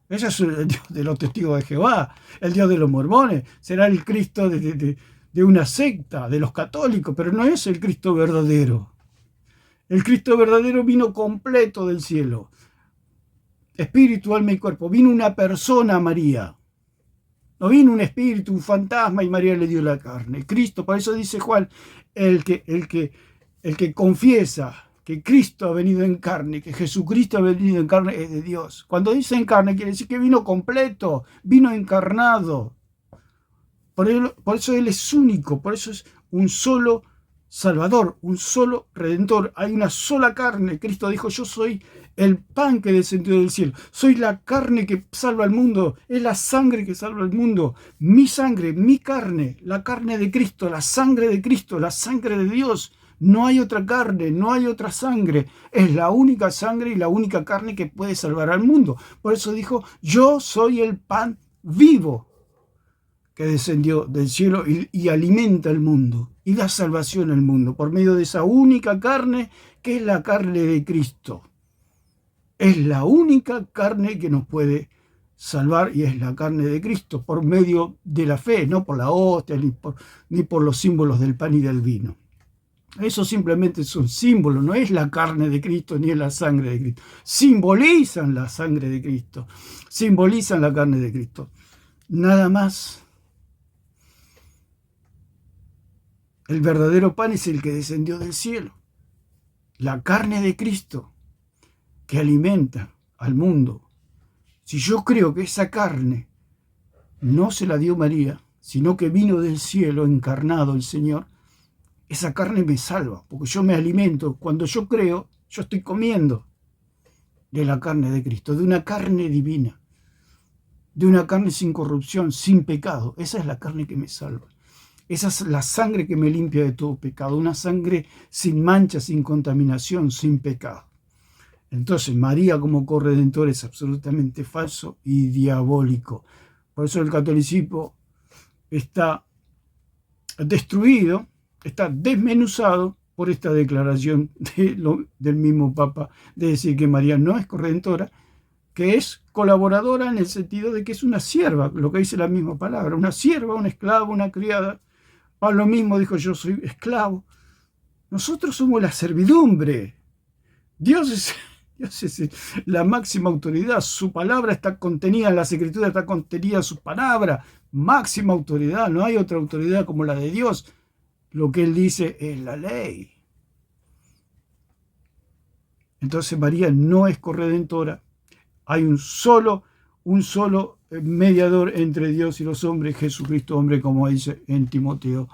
Ese es el Dios de los testigos de Jehová, el Dios de los mormones. Será el Cristo de una secta, de los católicos, pero no es el Cristo verdadero. El Cristo verdadero vino completo del cielo. Espíritu, alma y cuerpo. Vino una persona a María. No vino un espíritu, un fantasma y María le dio la carne. Cristo, por eso dice Juan, el que confiesa que Cristo ha venido en carne, que Jesucristo ha venido en carne, es de Dios. Cuando dice en carne, quiere decir que vino completo, vino encarnado. Por eso Él es único, por eso es un solo Salvador, un solo Redentor. Hay una sola carne. Cristo dijo, yo soy el pan que descendió del cielo. Soy la carne que salva al mundo. Es la sangre que salva al mundo. Mi sangre, mi carne, la carne de Cristo, la sangre de Cristo, la sangre de Dios. No hay otra carne, no hay otra sangre. Es la única sangre y la única carne que puede salvar al mundo. Por eso dijo, yo soy el pan vivo que descendió del cielo y alimenta al mundo y da salvación al mundo por medio de esa única carne que es la carne de Cristo. Es la única carne que nos puede salvar y es la carne de Cristo por medio de la fe, no por la hostia ni por los símbolos del pan y del vino. Eso simplemente son símbolos, no es la carne de Cristo ni es la sangre de Cristo. Simbolizan la sangre de Cristo, simbolizan la carne de Cristo. Nada más. El verdadero pan es el que descendió del cielo. La carne de Cristo que alimenta al mundo. Si yo creo que esa carne no se la dio María, sino que vino del cielo encarnado el Señor, esa carne me salva, porque yo me alimento. Cuando yo creo, yo estoy comiendo de la carne de Cristo, de una carne divina, de una carne sin corrupción, sin pecado. Esa es la carne que me salva. Esa es la sangre que me limpia de todo pecado, una sangre sin mancha, sin contaminación, sin pecado. Entonces María como corredentor es absolutamente falso y diabólico. Por eso el catolicismo está destruido, está desmenuzado por esta declaración del mismo Papa de decir que María no es corredentora, que es colaboradora en el sentido de que es una sierva, lo que dice la misma palabra, una sierva, una esclava, una criada. Pablo mismo dijo, yo soy esclavo. Nosotros somos la servidumbre. Dios es la máxima autoridad. Su palabra está contenida en las Escrituras, está contenida en su palabra. Máxima autoridad. No hay otra autoridad como la de Dios. Lo que Él dice es la ley. Entonces María no es corredentora. Hay un solo mediador entre Dios y los hombres, Jesucristo hombre, como dice en Timoteo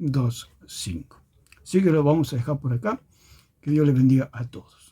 2:5. Así que lo vamos a dejar por acá. Que Dios les bendiga a todos.